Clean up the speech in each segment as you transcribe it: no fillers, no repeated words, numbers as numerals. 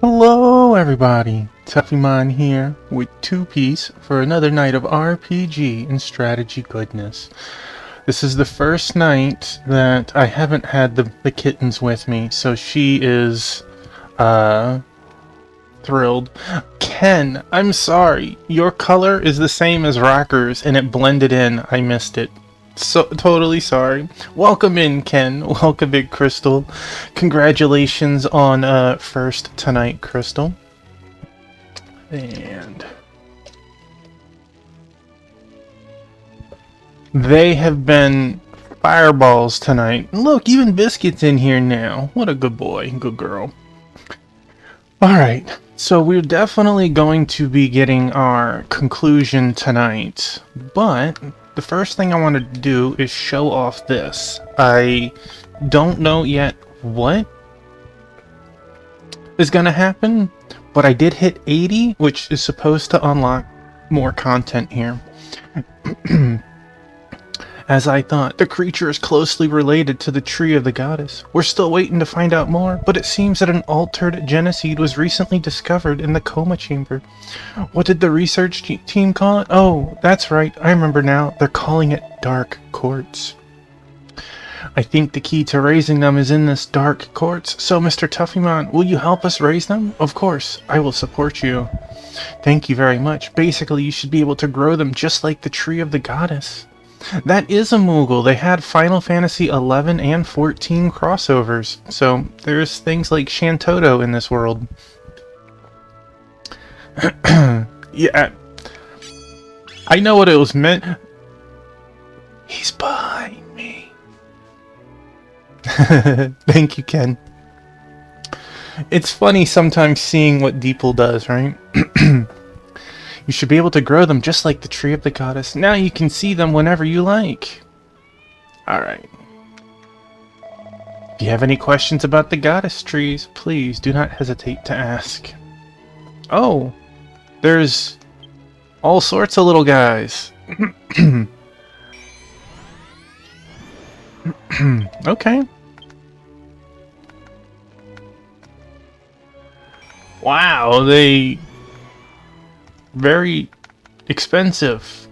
Hello everybody, Tuffymon here with Two Piece for another night of RPG and strategy goodness. This is the first night that I haven't had the kittens with me, so she is thrilled. Ken, I'm sorry, your color is the same as Rocker's and it blended in. I missed it. So totally sorry. Welcome in, Ken. Welcome in, Crystal. Congratulations on first tonight, Crystal. And they have been fireballs tonight. Look, even Biscuit's in here now. What a good boy, good girl. Alright, so we're definitely going to be getting our conclusion tonight, but the first thing I wanted to do is show off this. I don't know yet what is going to happen, but I did hit 80, which is supposed to unlock more content here. As I thought, the creature is closely related to the Tree of the Goddess. We're still waiting to find out more, but it seems that an altered Geneseed was recently discovered in the Coma Chamber. What did the research team call it? Oh, that's right, I remember now. They're calling it Dark Quartz. I think the key to raising them is in this Dark Quartz. So, Mr. Tuffymon, will you help us raise them? Of course, I will support you. Thank you very much. Basically, you should be able to grow them just like the Tree of the Goddess. That is a Moogle. They had Final Fantasy 11 and 14 crossovers, so there's things like Shantoto in this world. Yeah, I know what it was meant. He's behind me. Thank you, Ken. It's funny sometimes seeing what Deeple does, right? You should be able to grow them just like the Tree of the Goddess. Now you can see them whenever you like. Alright. If you have any questions about the Goddess trees, please do not hesitate to ask. Oh, there's all sorts of little guys. Okay. Wow, they... very expensive.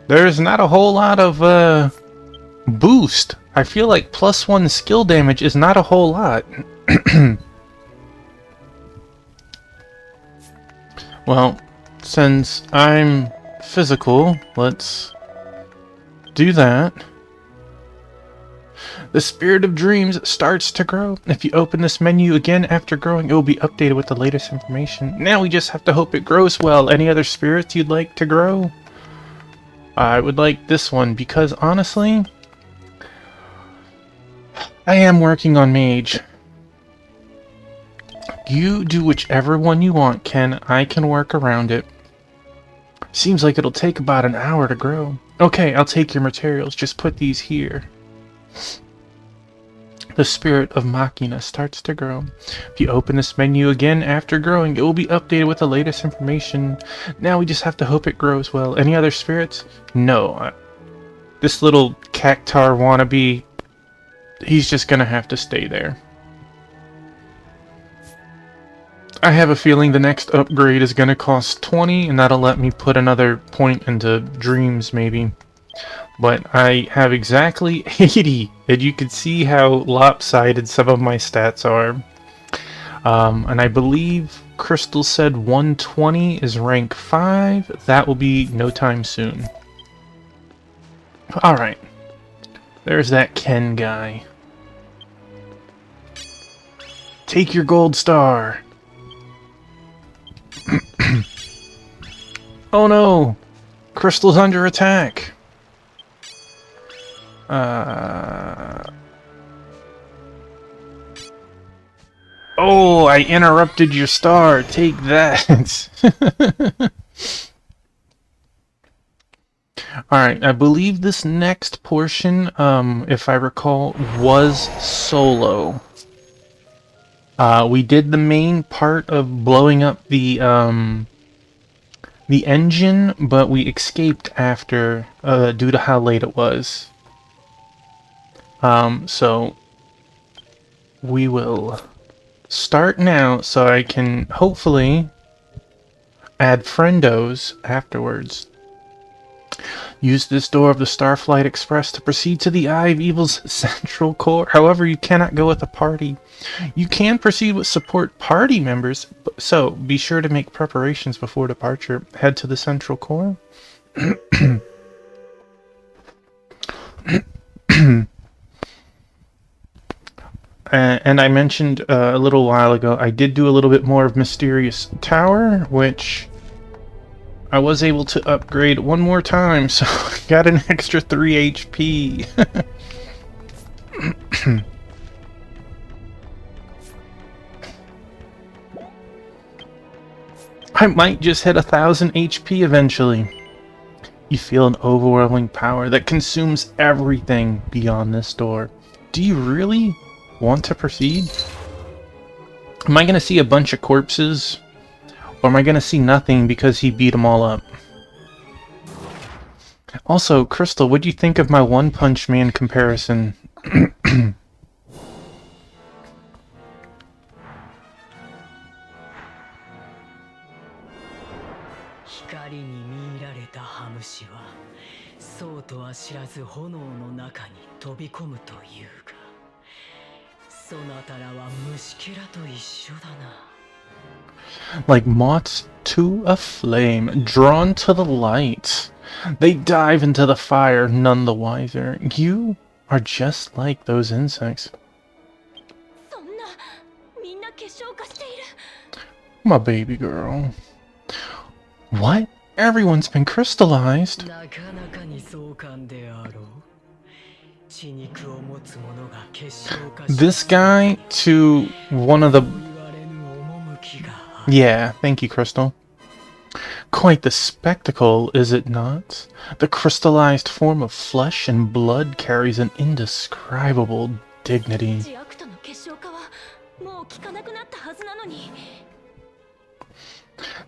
There's not a whole lot of boost. I feel like +1 skill damage is not a whole lot. Well, since I'm physical, let's do that. The Spirit of Dreams starts to grow. If you open this menu again after growing, it will be updated with the latest information. Now we just have to hope it grows well. Any other spirits you'd like to grow? I would like this one because honestly, I am working on Mage. You do whichever one you want, Ken. I can work around it. Seems like it'll take about an hour to grow. Okay, I'll take your materials. Just put these here. The Spirit of Machina starts to grow. If you open this menu again after growing, it will be updated with the latest information. Now we just have to hope it grows well. Any other spirits? No. This little Cactar wannabe, he's just gonna have to stay there. I have a feeling the next upgrade is gonna cost 20, and that'll let me put another point into Dreams, maybe. But I have exactly 80, and you can see how lopsided some of my stats are. And I believe Crystal said 120 is rank 5. That will be no time soon. Alright. There's that Ken guy. Take your gold star. Oh no! Crystal's under attack. Oh, I interrupted your star. Take that. Alright, I believe this next portion, if I recall, was solo. We did the main part of blowing up the engine, but we escaped after, due to how late it was. So we will start now so I can hopefully add friendos afterwards. Use this door of the Starflight Express to proceed to the Eye of Evil's central core. However, you cannot go with a party. You can proceed with support party members, so be sure to make preparations before departure. Head to the central core. And I mentioned a little while ago, I did do a little bit more of Mysterious Tower, which I was able to upgrade one more time, so I got an extra 3 HP. I might just hit 1,000 HP eventually. You feel an overwhelming power that consumes everything beyond this door. Do you really want to proceed? Am I going to see a bunch of corpses? Or am I going to see nothing because he beat them all up? Also, Crystal, what do you think of my One Punch Man comparison? Like moths to a flame, drawn to the light. They dive into the fire, none the wiser. You are just like those insects. My baby girl. What? Everyone's been crystallized. This guy to one of the... Yeah, thank you, Crystal. Quite the spectacle, is it not? The crystallized form of flesh and blood carries an indescribable dignity.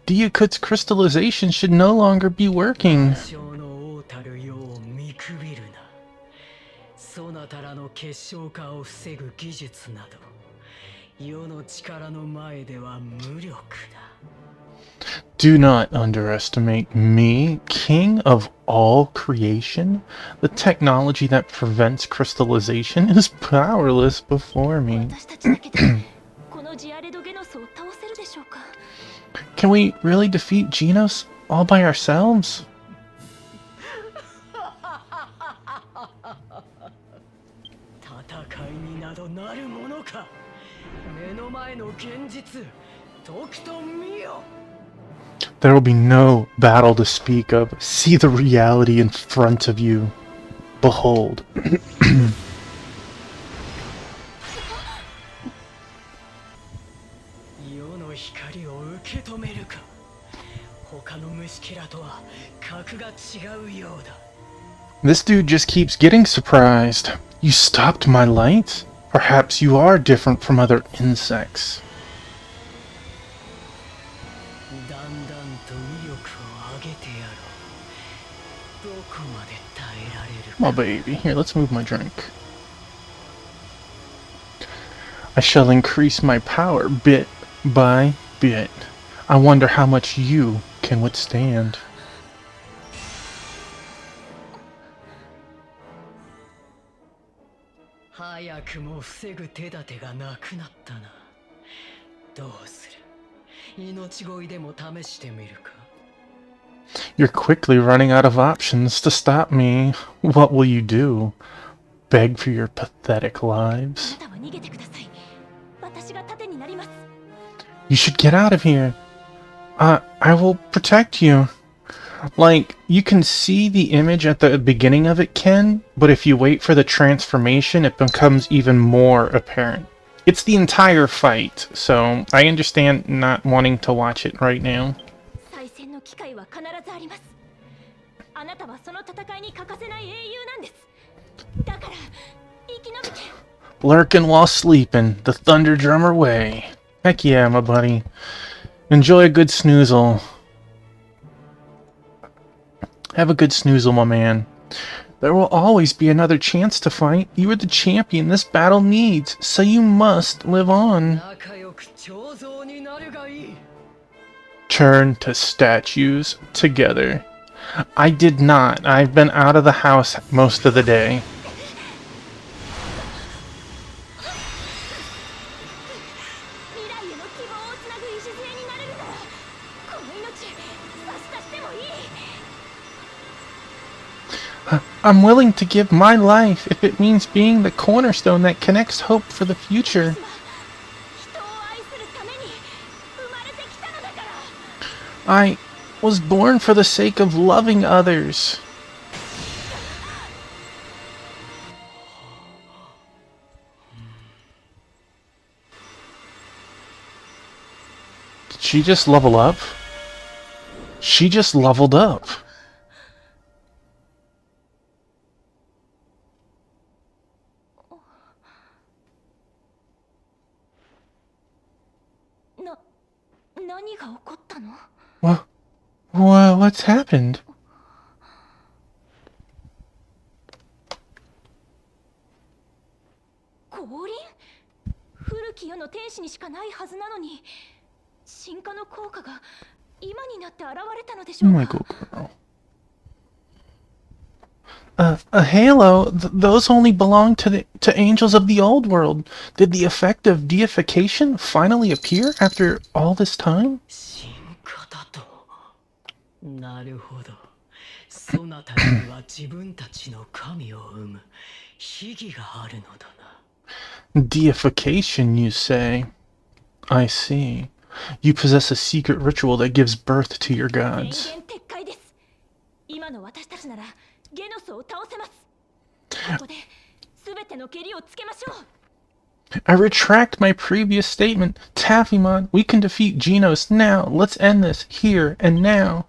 Diakut's crystallization should no longer be working. Do not underestimate me, king of all creation. The technology that prevents crystallization is powerless before me. Can we really defeat Genos all by ourselves? There will be no battle to speak of. See the reality in front of you. Behold. This dude just keeps getting surprised. You stopped my light? Perhaps you are different from other insects. Oh baby, here, let's move my drink. I shall increase my power bit by bit. I wonder how much you can withstand. You're quickly running out of options to stop me. What will you do? Beg for your pathetic lives? You should get out of here. I will protect you. Like, you can see the image at the beginning of it, Ken, but if you wait for the transformation, it becomes even more apparent. It's the entire fight, so I understand not wanting to watch it right now. Lurking while sleeping, the Thunder Drummer way. Heck yeah, my buddy. Enjoy a good snoozle. Have a good snoozle, my man. There will always be another chance to fight. You are the champion this battle needs, so you must live on. Turn to statues together. I did not. I've been out of the house most of the day. I'm willing to give my life if it means being the cornerstone that connects hope for the future. I was born for the sake of loving others. Did she just level up? She just leveled up. What's happened? Oh my god, girl. A halo? Those only belong to angels of the old world. Did the effect of deification finally appear after all this time? Deification, you say? I see. You possess a secret ritual that gives birth to your gods. I retract my previous statement. Taffymon, we can defeat Genos now. Let's end this here and now.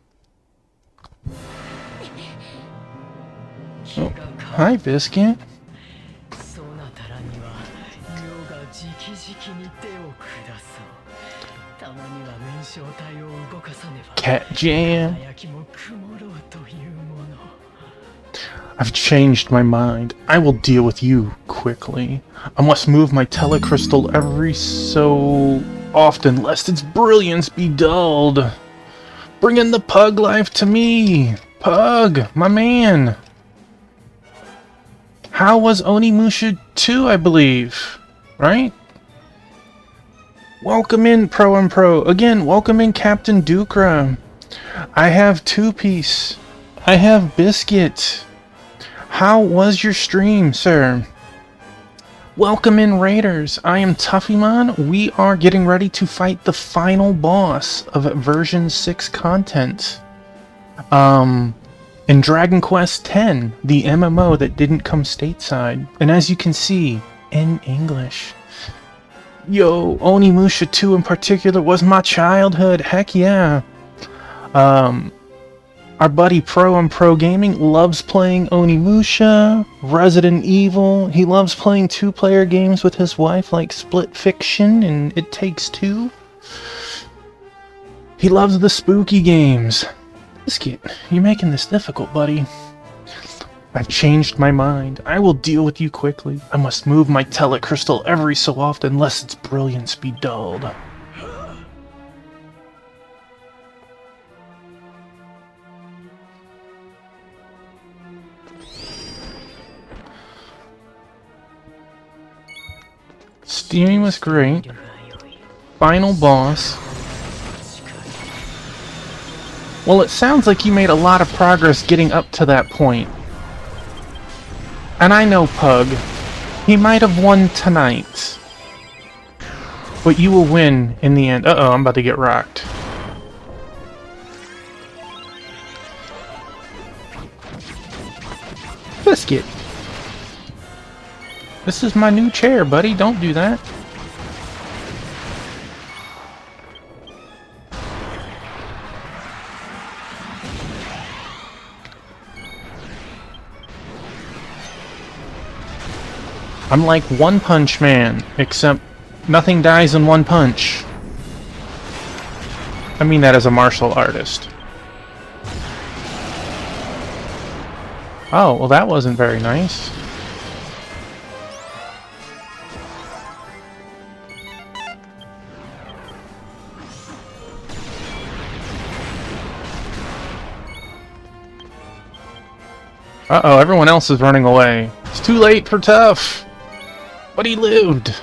Oh, hi, Biscuit. Cat Jam. I've changed my mind. I will deal with you quickly. I must move my telecrystal every so often, lest its brilliance be dulled. Bring in the Pug life to me. Pug, my man. How was Onimusha 2, I believe? Right? Welcome in, Pro and Pro. Again, welcome in, Captain Dukra. I have Two-Piece. I have Biscuit. How was your stream, sir? Welcome in, Raiders. I am Tuffymon. We are getting ready to fight the final boss of version 6 content. In Dragon Quest X, the MMO that didn't come stateside. And as you can see, in English. Yo, Onimusha 2 in particular was my childhood. Heck yeah. Our buddy Pro and Pro Gaming loves playing Onimusha, Resident Evil. He loves playing two-player games with his wife like Split Fiction and It Takes Two. He loves the spooky games. Biscuit, you're making this difficult, buddy. I've changed my mind. I will deal with you quickly. I must move my telecrystal every so often, lest its brilliance be dulled. Steaming was great. Final boss. Well, it sounds like you made a lot of progress getting up to that point. And I know Pug. He might have won tonight. But you will win in the end. Uh-oh, I'm about to get rocked. Biscuit. This is my new chair, buddy. Don't do that. I'm like One Punch Man, except nothing dies in one punch. I mean that as a martial artist. Oh, well that wasn't very nice. Uh-oh, everyone else is running away. It's too late for Tough! But he lived!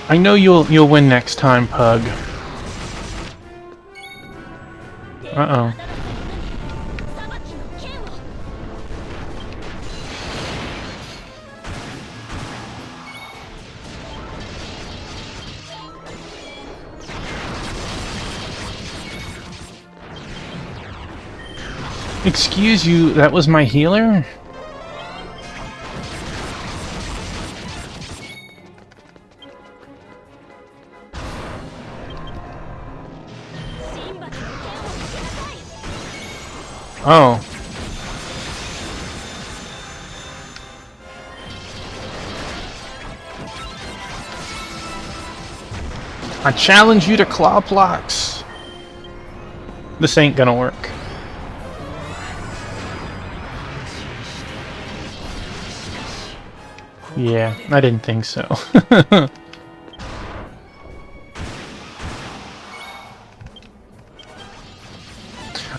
I know you'll win next time, Pug. Uh-oh. Excuse you, that was my healer? Oh. I challenge you to claw blocks. This ain't gonna work. Yeah, I didn't think so.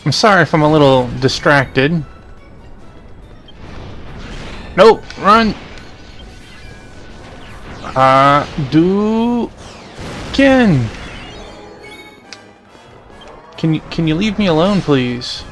I'm sorry if I'm a little distracted. Nope, run! Ken! Can you leave me alone, please?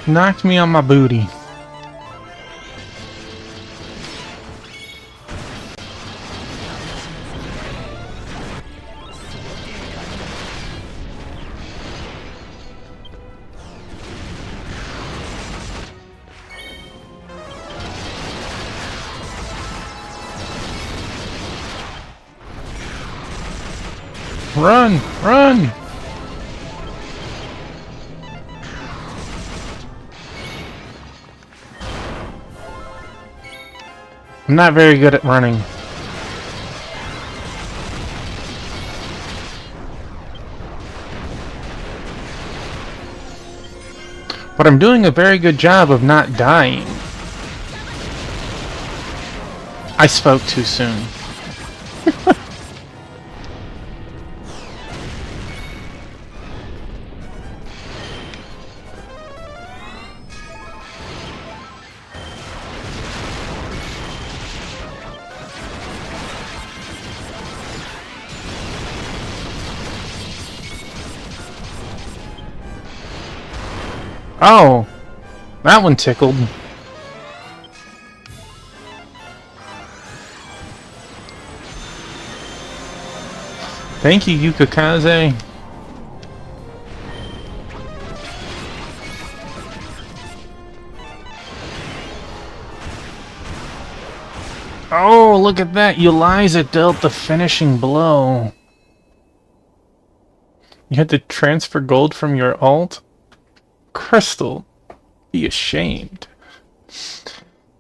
Knocked me on my booty. Run! Run! I'm not very good at running. But I'm doing a very good job of not dying. I spoke too soon. Oh, that one tickled. Thank you, Yukikaze. Oh, look at that. Eliza dealt the finishing blow. You had to transfer gold from your alt? Crystal, be ashamed.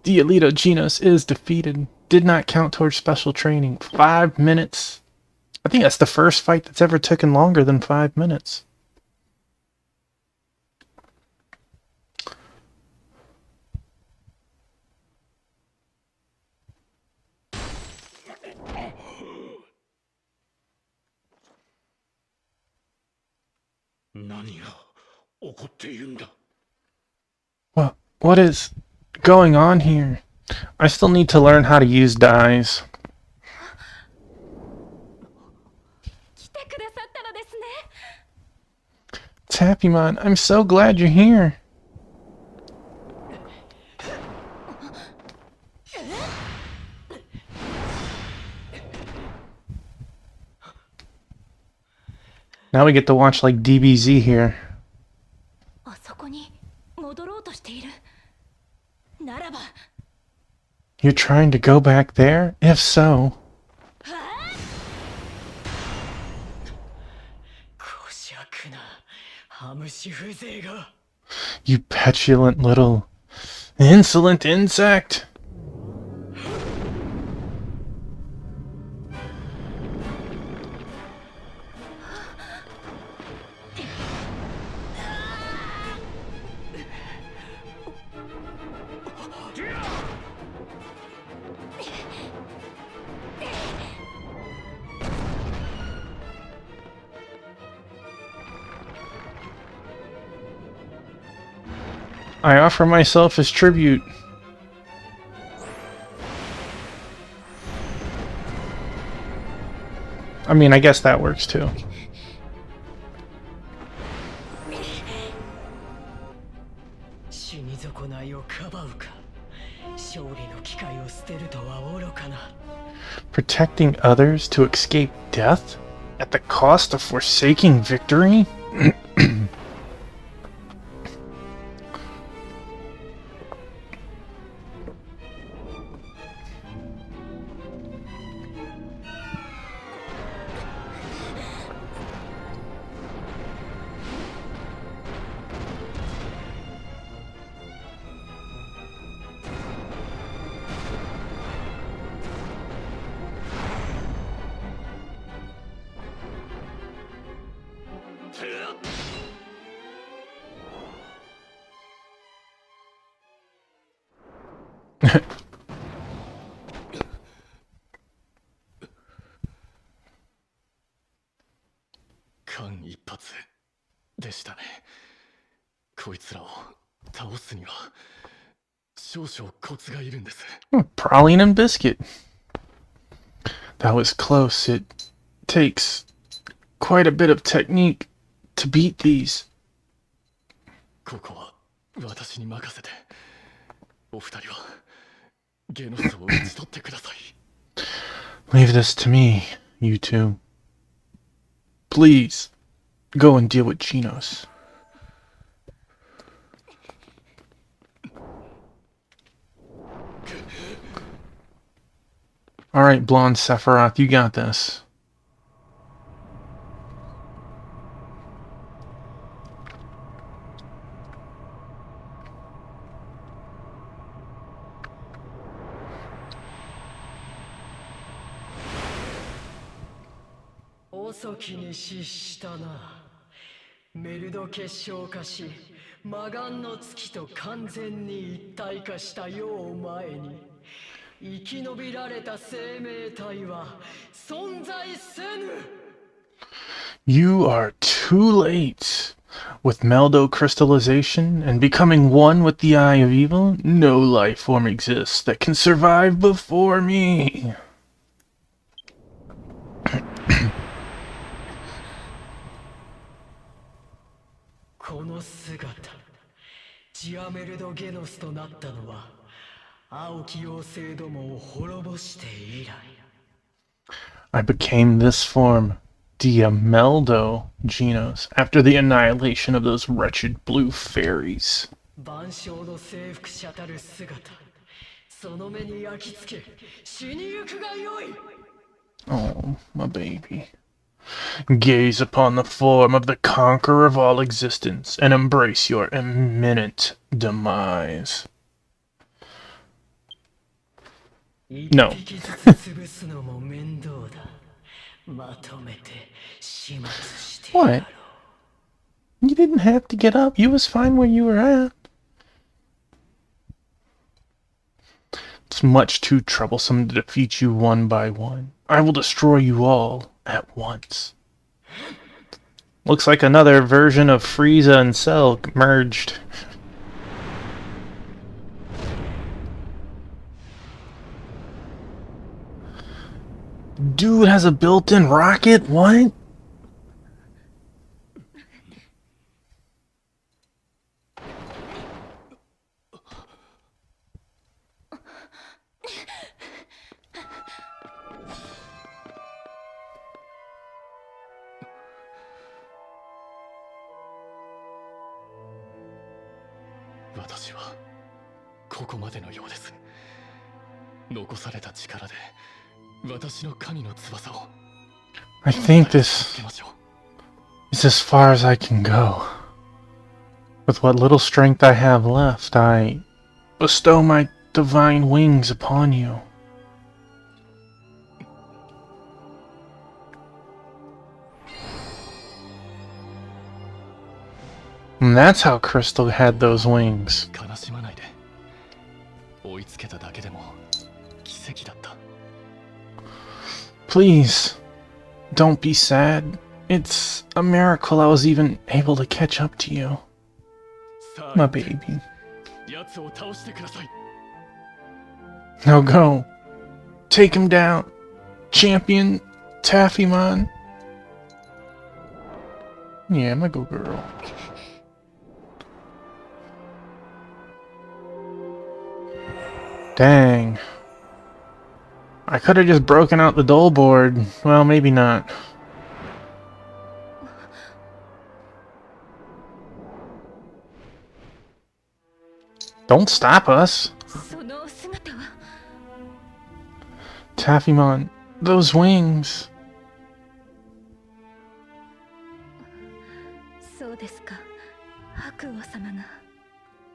Dialito Genos is defeated. Did not count towards special training. 5 minutes. I think that's the first fight that's ever taken longer than 5 minutes. What is going on here? I still need to learn how to use dyes. Tappymon, I'm so glad you're here. Now we get to watch like DBZ here. You're trying to go back there? If so... You petulant little... insolent insect! I offer myself as tribute. I mean, I guess that works too. Protecting others to escape death? At the cost of forsaking victory? Praline and Biscuit. That was close. It takes quite a bit of technique to beat these. Leave this to me, you two. Please, go and deal with Genos. Alright, Blonde Sephiroth, you got this. You are too late. With Meldo crystallization and becoming one with the Eye of Evil, no life form exists that can survive before me. I became this form, Diameldo Genos, after the annihilation of those wretched blue fairies. Oh, my baby. Gaze upon the form of the conqueror of all existence and embrace your imminent demise. No. What? You didn't have to get up. You was fine where you were at. It's much too troublesome to defeat you one by one. I will destroy you all at once. Looks like another version of Frieza and Cell merged. Dude has a built-in rocket? What? 私はここまでのようです。残された力で私の神の翼を I think つ this けましょう。 is as far as I can go. With what little strength I have left, I bestow my divine wings upon you. And that's how Crystal had those wings. 悲しまないで。追いつけただけでも奇跡だった。 Please, don't be sad. It's a miracle I was even able to catch up to you. さあ My baby. 奴を倒してください。 Now go. Take him down. Champion Taffymon. Yeah, my go girl. Dang. I could have just broken out the dole board. Well, maybe not. Don't stop us. そのお姿は Taffymon, those wings. そうですか。白王様が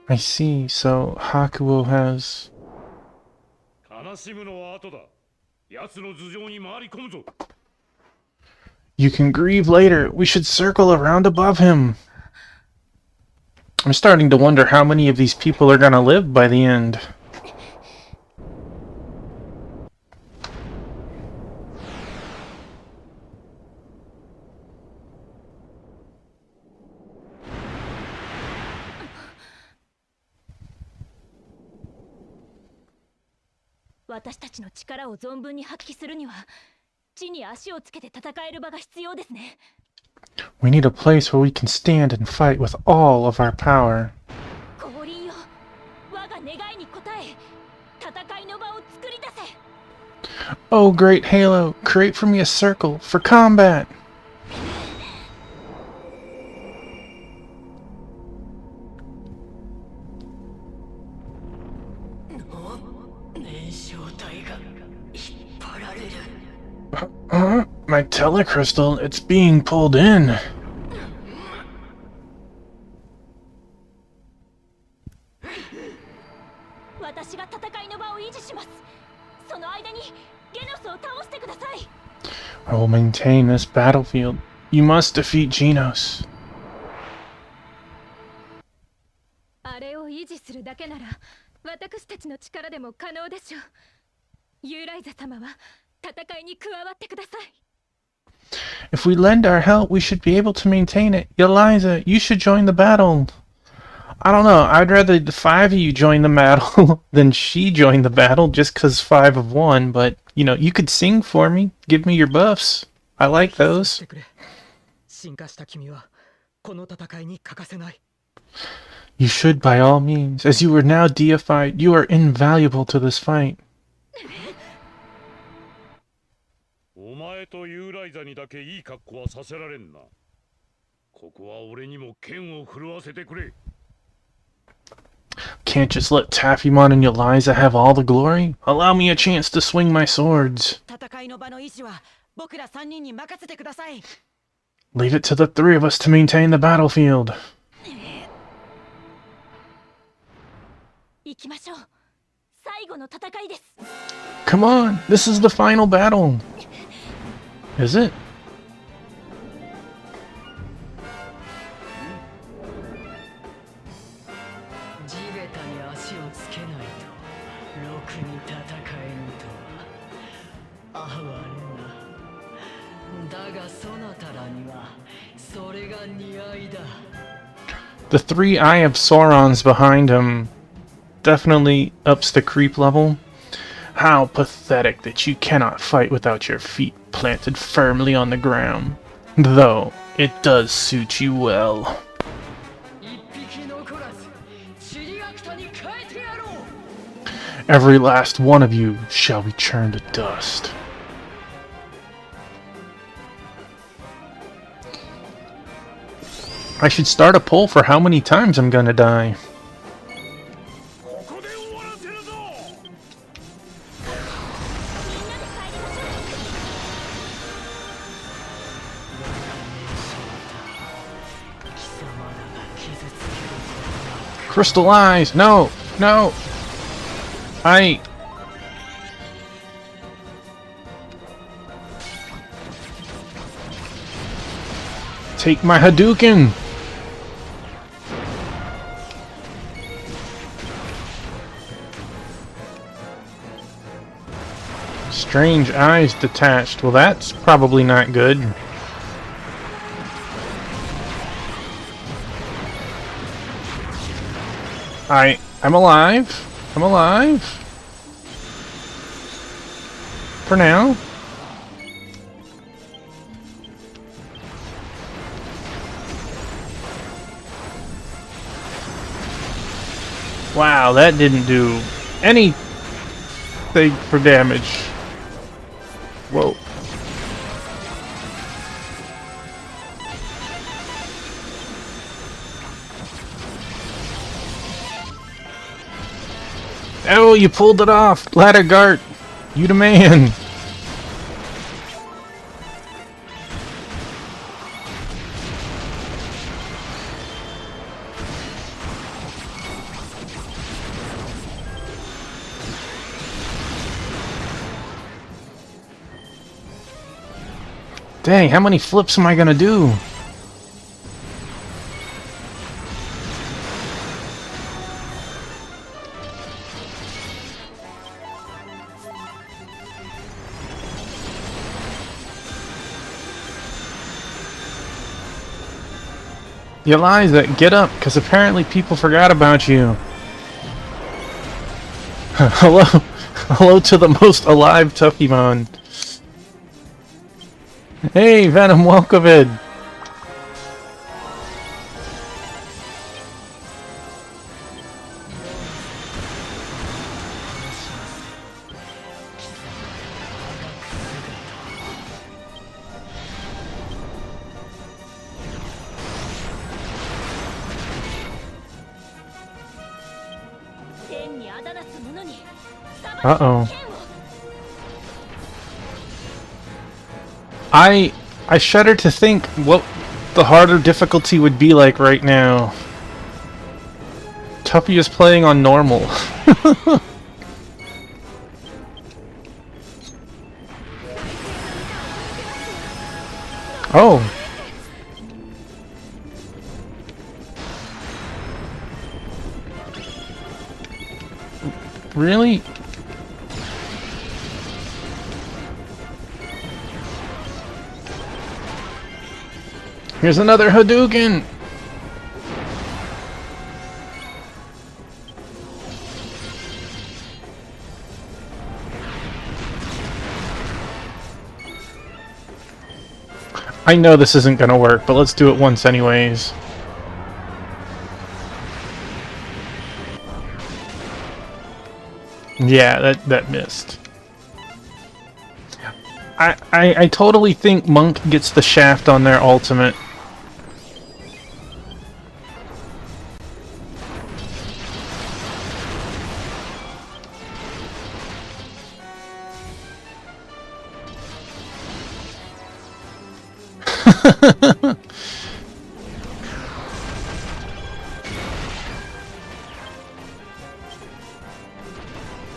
I see. So Hakuo has... 悲しむのは後だ。奴の頭上に回り込むぞ。 You can grieve later. We should circle around above him. I'm starting to wonder how many of these people are gonna live by the end.「私たちの力を存分に発揮するには地に足をつけて戦える場が必要ですね。 We need a place where we can stand and fight with all of our power. 降臨よ、我が願いに応え戦いの場を作り出せ。 Oh, great Halo, create for me a circle for combat. 燃焼体が引っ張られる。 My telecrystal, it's being pulled in. 私が戦いの場を維持します。その間にゲノスを倒してください。 I will maintain this battlefield. You must defeat Genos. あれを維持するだけなら私たちの力でも可能でしょう。ユーライザ様は戦いに加わってください。 If we lend our help, we should be able to maintain it. Eliza, you should join the battle. I don't know. I'd rather the five of you join the battle than she join the battle just because 5 of 1. But, you know, you could sing for me. Give me your buffs. I like those. 進化した君はこの戦いに欠かせない。 You should by all means. As you are now deified, you are invaluable to this fight. お前とユーライザにだけいい格好はさせられんな。ここは俺にも剣を振るわせてくれ。 Can't just let Taffymon and Eliza have all the glory? Allow me a chance to swing my swords. 戦いの場の維持は僕ら3人に任せてください。 Leave it to the 3 of us to maintain the battlefield. 行きましょう。最後の戦いです。 Come on, this is the final battle. Is it? 地べたに足をつけないとろくに戦えぬとは哀れな。だがそなたらにはそれが似合いだ。 The 3 Eye of Saurons behind him definitely ups the creep level. How pathetic that you cannot fight without your feet planted firmly on the ground. Though, it does suit you well. 一匹残らずチリアクタに変えてやろう。 Every last one of you shall return to dust. I should start a poll for how many times I'm gonna die. Crystal eyes! No! No! I... Take my Hadouken! Strange eyes detached. Well, that's probably not good. I'm alive. I'm alive. For now. Wow, that didn't do anything for damage. Whoa. Oh, you pulled it off! Laddergart! You the man! Dang, how many flips am I gonna do? Eliza, get up, because apparently people forgot about you. Hello. Hello to the most alive Tuffymon. Hey, Venom, welcome in. Uh-oh. I shudder to think what the harder difficulty would be like right now. Tuppy is playing on normal. Oh. Really? Here's another Hadouken! I know this isn't gonna work, but let's do it once anyways. Yeah, that missed. I totally think Monk gets the shaft on their ultimate.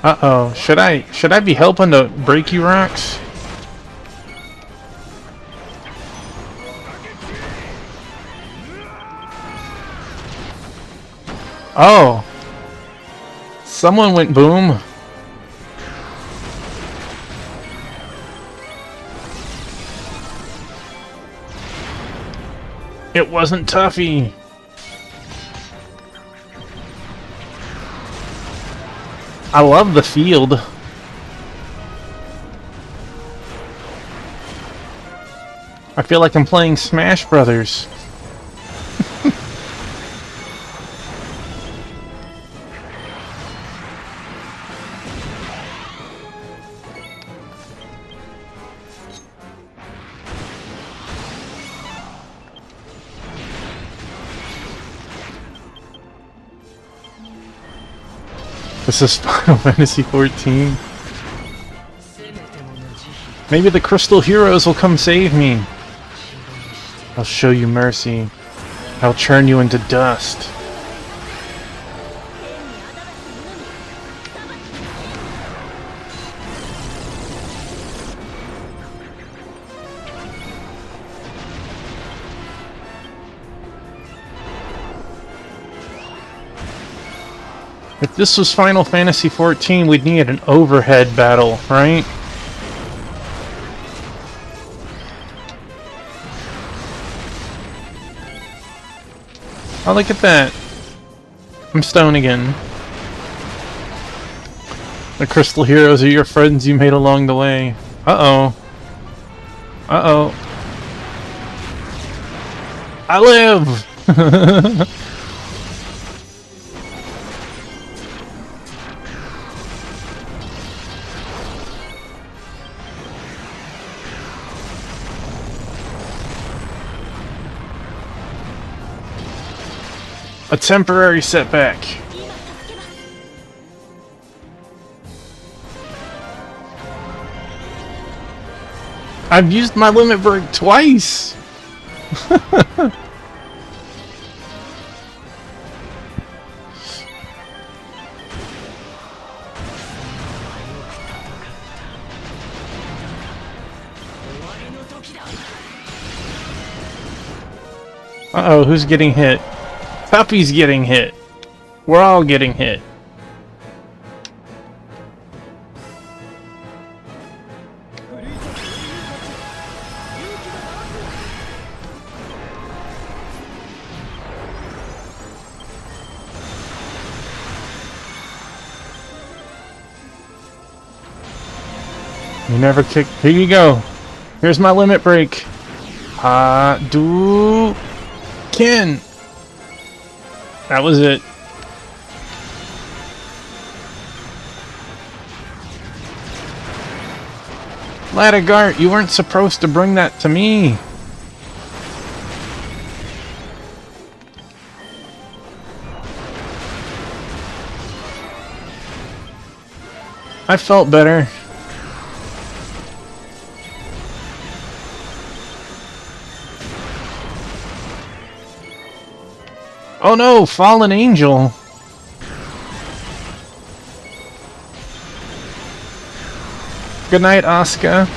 Uh-oh. Should I be helping to break you rocks? Oh. Someone went boom. It wasn't Tuffy. I love the field. I feel like I'm playing Smash Brothers. This is Final Fantasy XIV. Maybe the Crystal Heroes will come save me. I'll show you mercy. I'll churn you into dust. If this was Final Fantasy XIV, we'd need an overhead battle, right? Oh, look at that. I'm Stone again. The Crystal Heroes are your friends you made along the way. Uh-oh. Uh-oh. I live! A temporary setback. I've used my limit break twice. Uh-oh, who's getting hit? Puppy's getting hit. We're all getting hit. You never kick. Here you go. Here's my limit break. Ken. That was it. Ladagart, you weren't supposed to bring that to me. I felt better. Oh no, Fallen Angel. Good night, Asuka.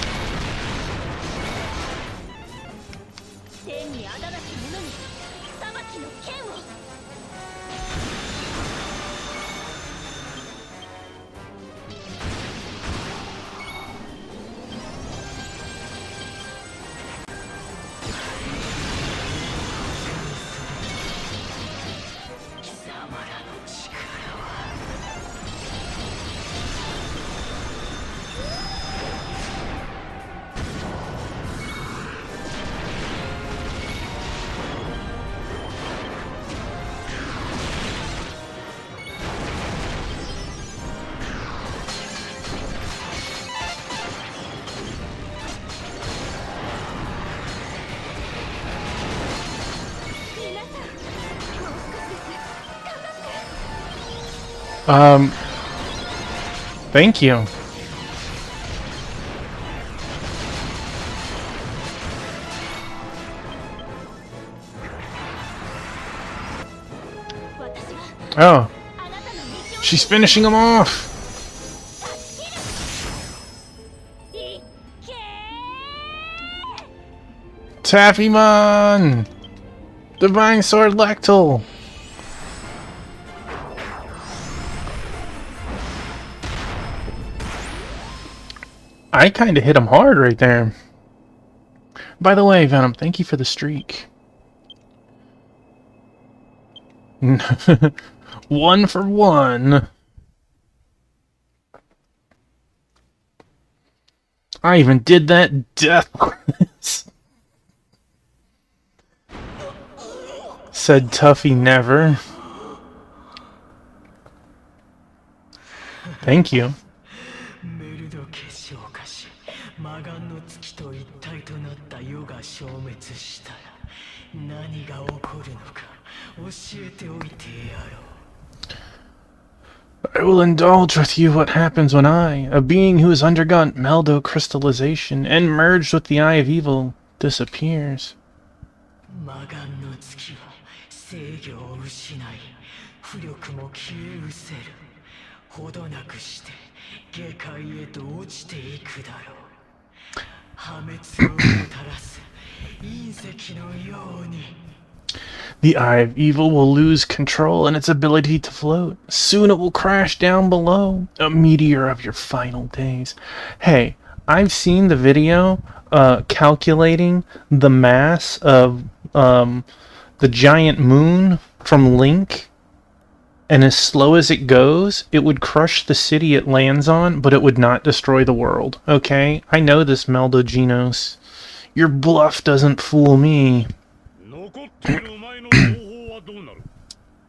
Thank you. Oh. She's finishing him off. Taffymon! Divine Sword Lactal! I kinda hit him hard right there. By the way, Venom, thank you for the streak. 1 for 1. I even did that deathless. Said Tuffy never. Thank you. メルド結晶化し魔眼の月と一体となった世が消滅したら何が起こるのか教えておいてやろう。 I will indulge with you what happens when I, a being who has undergone Meldo crystallization and merged with the Eye of Evil, disappears. 魔眼の月は制御を失い浮力も消え失せる。ほどなくして下界へと落ちていくだろう。破滅をもたらす隕石のように。The Eye of Evil will lose control and its ability to float. Soon it will crash down below, a meteor of your final days. Hey, I've seen the video calculating the mass of the giant moon from Link, and as slow as it goes, it would crush the city it lands on, but it would not destroy the world. Okay? I know this, Meldogenos. Your bluff doesn't fool me. 残っているお前の方法はどうなる？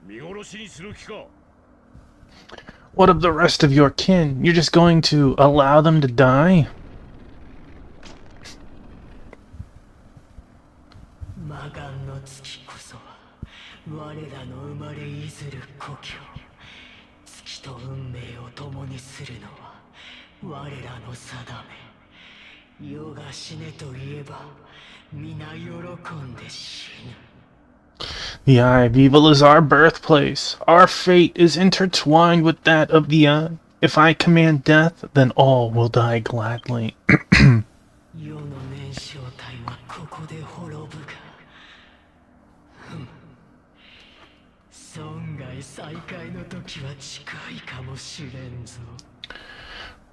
見殺しにする気か？ What of the rest of your kin? You're just going to allow them to die? 魔眼の月こそは我らの生まれいずる故郷。月と運命を共にするのは我らの定め。世が死ねと言えば皆喜んで死ぬ。 The Eye of Evil is our birthplace. Our fate is intertwined with that of the Eye. If I command death, then all will die gladly. 世の燃焼体はここで滅ぶが、村外再会の時は近いかもしれんぞ。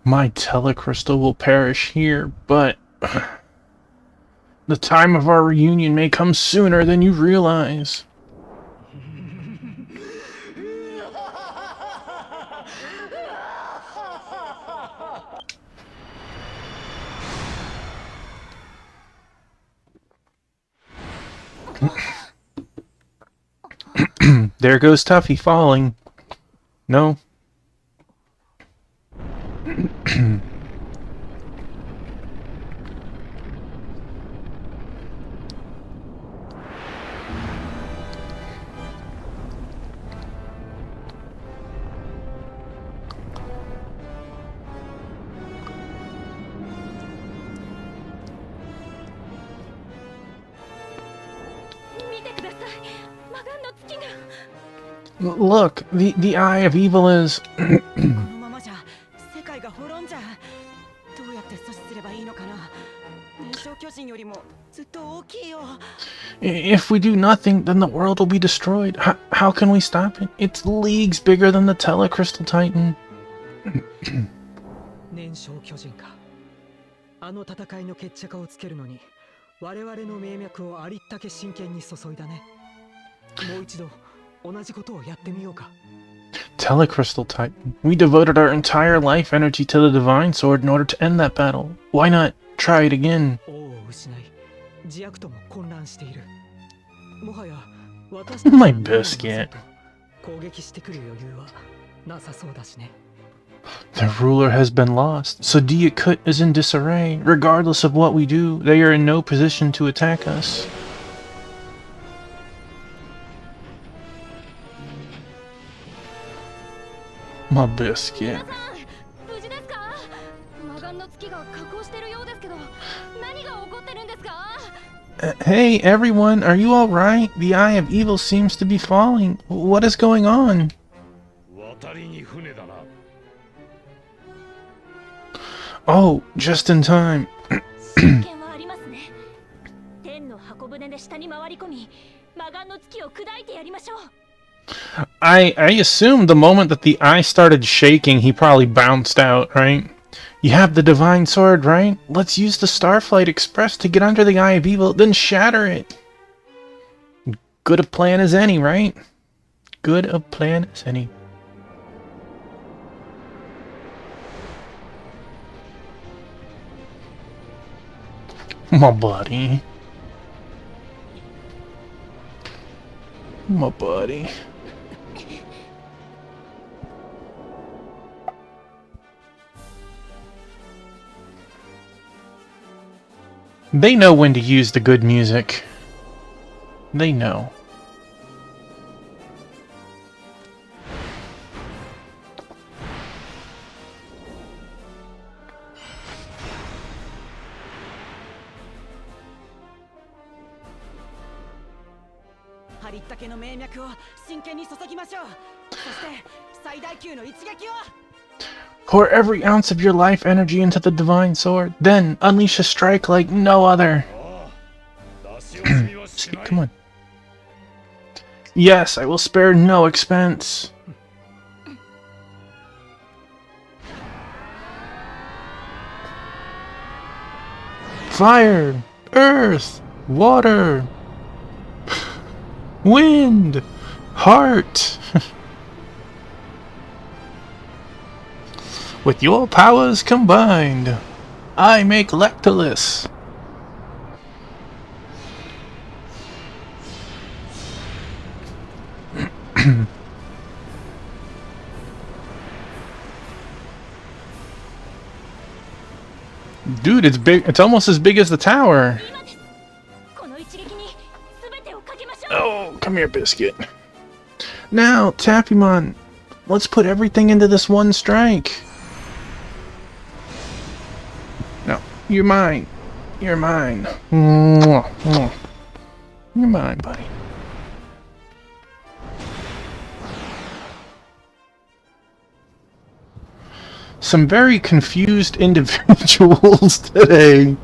My telecrystal will perish here, but the time of our reunion may come sooner than you realize. There goes Tuffy falling. No. Look, the Eye of Evil is... このままじゃ世界が滅んじゃう。どうやって阻止すればいいのかな。燃焼巨人よりもずっと大きいよ。 If we do nothing, then the world will be destroyed. How can we stop it? It's leagues bigger than the Telecrystal Titan. 燃焼巨人か。あの戦いの決着をつけるのに我々の命脈をありったけ真剣に注いだね。もう一度同じことをやってみようか。 Telecrystal Titan. We devoted our entire life energy to the Divine Sword in order to end that battle. Why not try it again? 王を失い、自悪とも混乱している。もはや私たち My biscuit. 攻撃してくる余裕はなさそうだしね。 The ruler has been lost. Sodiakut is in disarray. Regardless of what we do, they are in no position to attack us. My biscuit. 無事ですか？魔眼の月が下降してるようですけど、何が起こってるんですか？ Hey, everyone, are you alright? The Eye of Evil seems to be falling. What is going on? 渡りに船だな。 Oh, just in time. 神剣はありますね。天の箱舟で下に回り込み、魔眼の月を砕いてやりましょう。 I assumed the moment that the eye started shaking, he probably bounced out, right? You have the Divine Sword, right? Let's use the Starflight Express to get under the Eye of Evil, then shatter it. Good a plan as any, right? Good a plan as any. My buddy. My buddy. They know when to use the good music. They know. Pour every ounce of your life energy into the Divine Sword. Then unleash a strike like no other. ああ、出し惜しみはしない。 Come on. Yes, I will spare no expense. Fire, earth, water, wind, heart. With your powers combined, I make Lectolus. Dude, it's big. It's almost as big as the tower. この一撃に全てをかけましょう。 Oh, come here, Biscuit. Now, Tappymon, let's put everything into this one strike. No, you're mine. You're mine. Mwah, mwah. You're mine, buddy. Some very confused individuals today.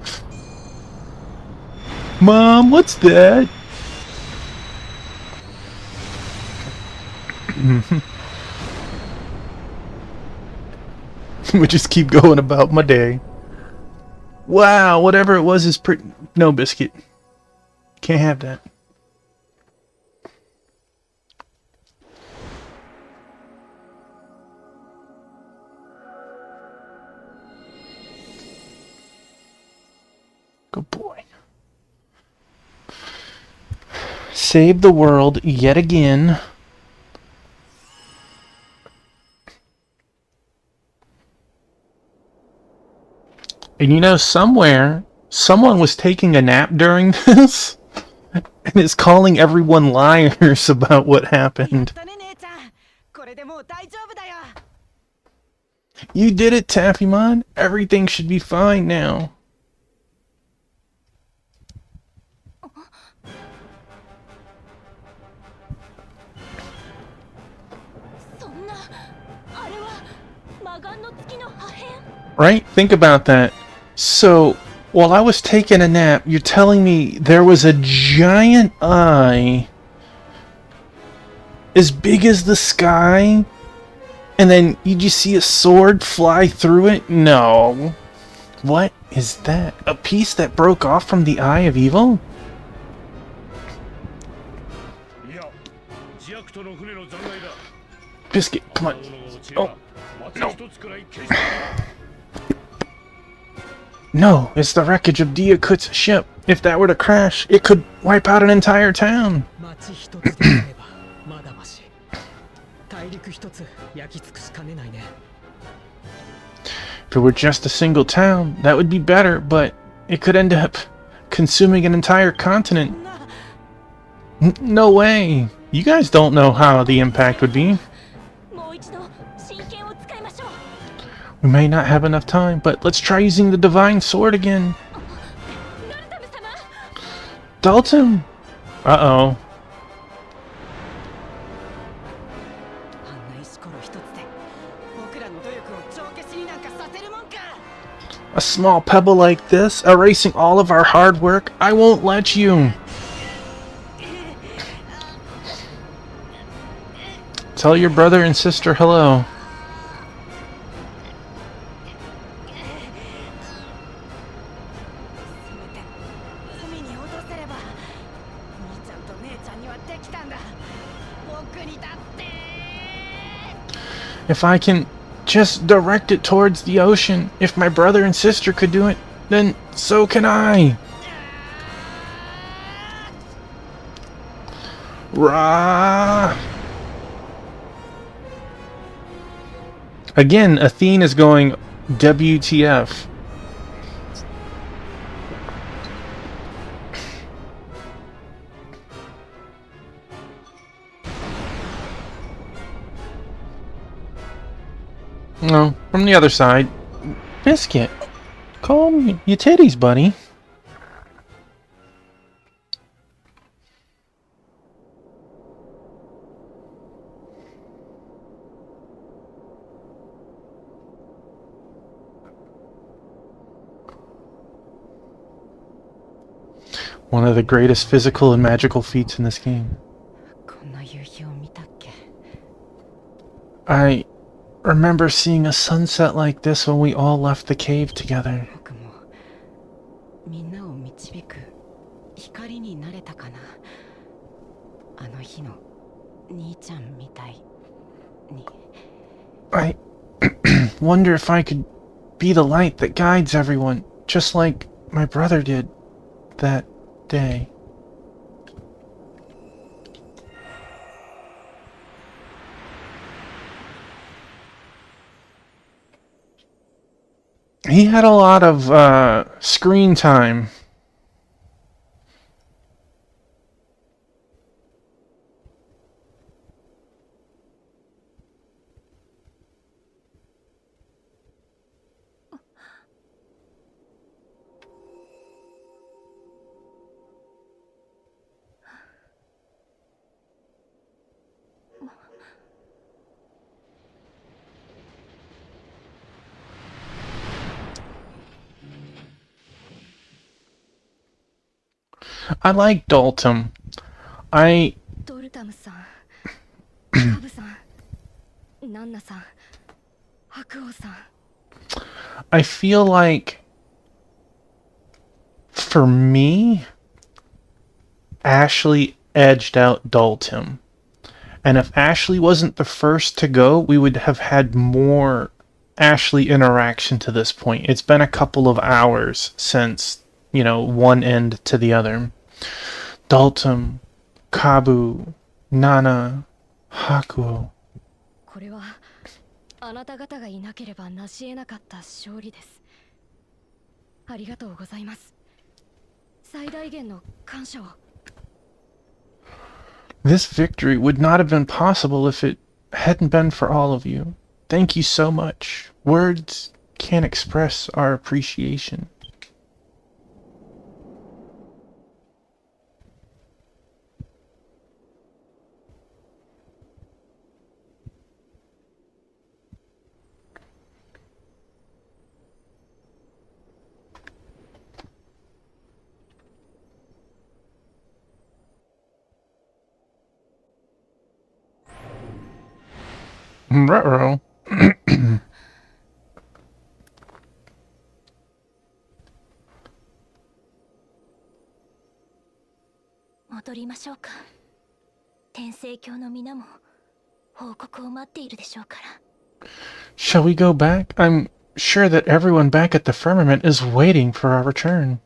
Mom, what's that? We just keep going about my day. Wow, whatever it was is pretty... No, Biscuit. Can't have that. Good boy. Save the world yet again. And you know, somewhere, someone was taking a nap during this and is calling everyone liars about what happened. だね姉ちゃん。これでもう大丈夫だよ。 You did it, Taffymon. Everything should be fine now. そんなあれは魔眼の月の破片。 Right? Think about that. So, while I was taking a nap, you're telling me there was a giant eye as big as the sky? And then you just see a sword fly through it? No. What is that? A piece that broke off from the Eye of Evil? いや、ジアクトの船の残骸だ。 Biscuit, come on. 物が落ちれば、町一つくらい消し No, it's the wreckage of Diakut's ship. If that were to crash, it could wipe out an entire town. 町一つであればまだまし。大陸一つ焼き尽くしかねないね。 If it were just a single town, that would be better, but it could end up consuming an entire continent. No way. You guys don't know how the impact would be. もう一度真剣を使いましょう。 We may not have enough time, but let's try using the divine sword again. ナルタム様。 Dalton! Uh-oh. あんな石ころ一つで僕らの努力を帳消しになんかさせるもんか。 A small pebble like this, erasing all of our hard work? I won't let you. Tell your brother and sister hello. せめて海に落とせれば兄ちゃんと姉ちゃんにはできたんだ。僕にだって。 If I can just direct it towards the ocean, if my brother and sister could do it, then so can I. Rah! Again, Athene is going WTF. No, from the other side. Biscuit, calm your titties, buddy. One of the greatest physical and magical feats in this game. こんな夕日を見たっけ。 I remember seeing a sunset like this when we all left the cave together. 僕もみんなを導く光になれたかな。あの日の兄ちゃんみたいに。 I wonder if I could be the light that guides everyone, just like my brother did that day. He had a lot of screen time. I like Dalton. ドルタムさん、カブさん、ナンナさん、白王さん。 I feel like, for me, Ashley edged out Dalton. And if Ashley wasn't the first to go, we would have had more Ashley interaction to this point. It's been a couple of hours since, one end to the other. Dalton, Kabu, Nana, Hakuo. これはあなた方がいなければ成し得なかった勝利です。ありがとうございます。最大限の感謝を。 This victory would not have been possible if it hadn't been for all of you. Thank you so much. Words can't express our appreciation. Ruh-roh. 戻りましょうか。天聖教の皆も報告を待っているでしょうから。 Shall we go back? I'm sure that everyone back at the firmament is waiting for our return.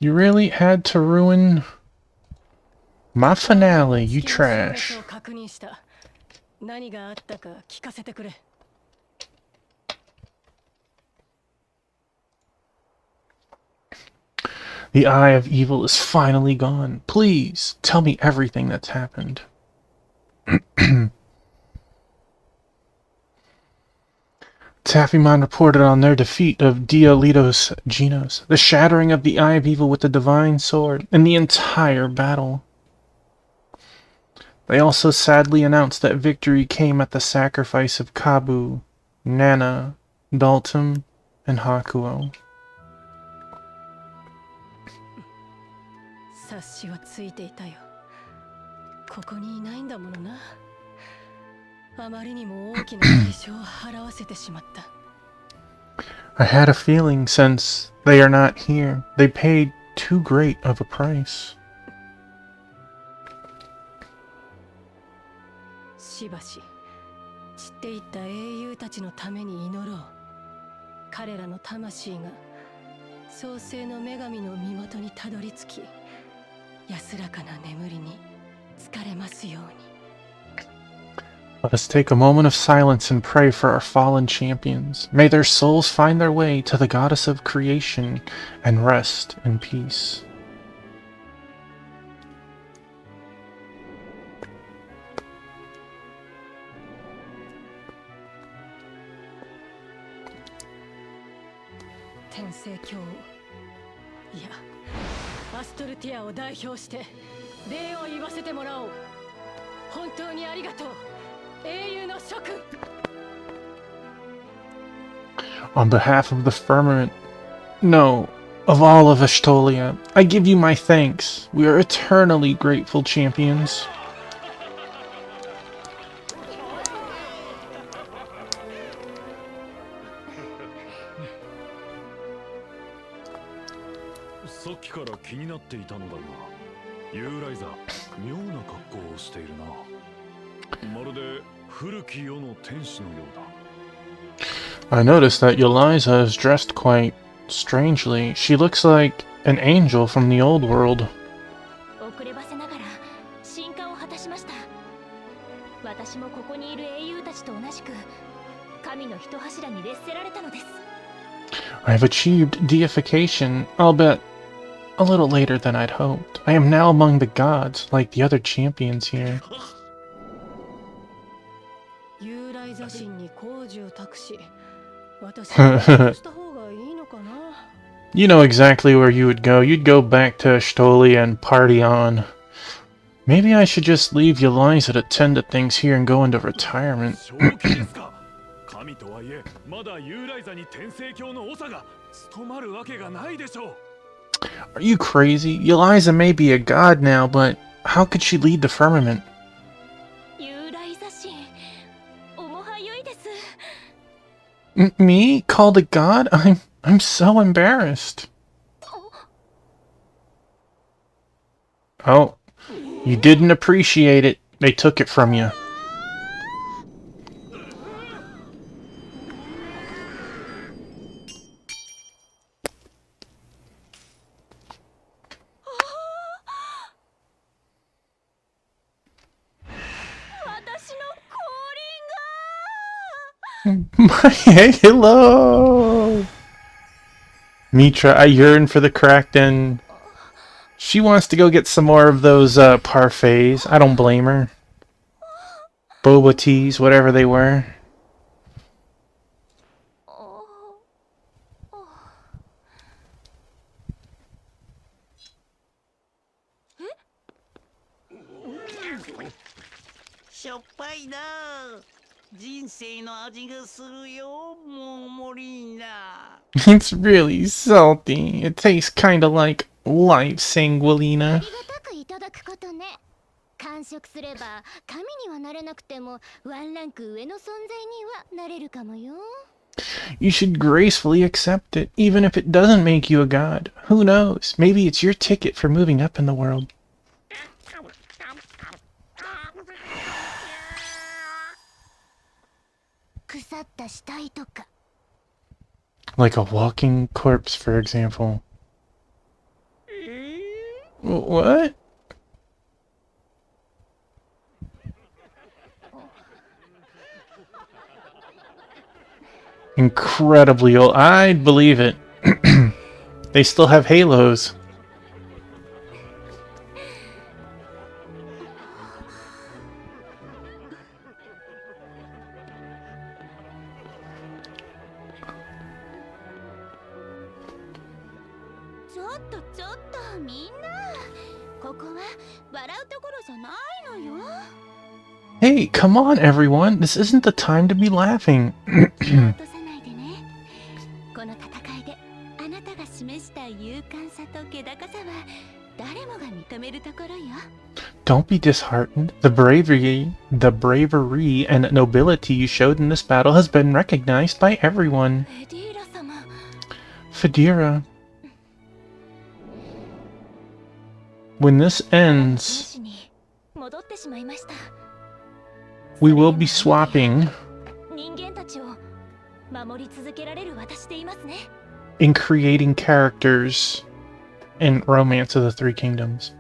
You really had to ruin my finale, you trash. 確認した。何があったか聞かせてくれ。 The eye of evil is finally gone. Please, tell me everything that's happened. Taffymon reported on their defeat of Diolitos Genos, the shattering of the Eye of Evil with the Divine Sword, and the entire battle. They also sadly announced that victory came at the sacrifice of Kabu, Nana, Dalton, and Hakuo. 察しはついていたよ。ここにいないんだものな。あまりにも大きな代償を払わせてしまった。 I had a feeling since they are not here, they paid too great of a price. しばし散っていった英雄たちのために祈ろう。彼らの魂が創世の女神の身元にたどり着き、安らかな眠りに疲れますように。 Let us take a moment of silence and pray for our fallen champions. May their souls find their way to the goddess of creation and rest in peace. 天聖教を、いやアストルティアを代表して礼を言わせてもらおう。本当にありがとう、英雄の諸君。 On behalf of the firmament, no, of all of Ashtolia, I give you my thanks. We are eternally grateful, champions. さっきから気になっていたのだが、ユーライザ、妙な格好をしているな。まるで古き世の天使のようだ。I noticed that Yeliza is dressed quite strangely. She looks like an angel from the old world. 遅ればせながら進化を果たしました。私もここにいる英雄たちと同じく神の一柱に列せられたのです。 I have achieved deification, I'll bet a little later than I'd hoped. I am now among the gods, like the other champions here. ユーライザ神に工事を託し、私はした方がいいのかな。 You know exactly where you would go. You'd go back to Ashtolia and party on. Maybe I should just leave Yeliza to tend to things here and go into retirement. 神とはいえ、まだユーライザに天聖教の長が務まるわけがないでしょう。 Are you crazy? Yeliza may be a god now, but how could she lead the firmament? ユーライザ神、おもはよいです。 Me? Called a god? I'm so embarrassed. Oh, you didn't appreciate it. They took it from you. Hello! Mitra, I yearn for the Kraken. She wants to go get some more of those parfaits. I don't blame her. Boba teas, whatever they were. It's really salty. It tastes kinda like life, Sanguilina. いただくことね。完食すれば神にはなれなくてもワンランク上の存在にはなれるかもよ。 You should gracefully accept it, even if it doesn't make you a god. Who knows? Maybe it's your ticket for moving up in the world. Like a walking corpse, for example. What? Incredibly old. I'd believe it. They still have halos. Hey, come on, everyone. This isn't the time to be laughing. Don't be disheartened. The bravery and nobility you showed in this battle has been recognized by everyone. Fedira. When this ends, we will be swapping in creating characters in Romance of the Three Kingdoms.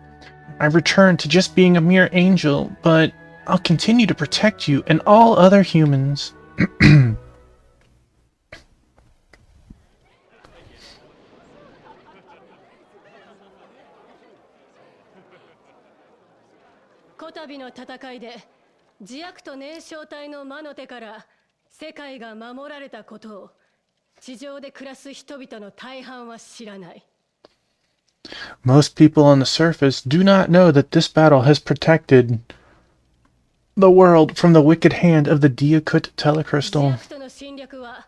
I return to just being a mere angel, but I'll continue to protect you and all other humans. Kotabiの戦いで自悪と燃焼体の魔の手から世界が守られたことを地上で暮らす人々の大半は知らない。 Most people on the surface do not know that this battle has protected the world from the wicked hand of the Diakut ジ Telecrystal. アクトの侵略は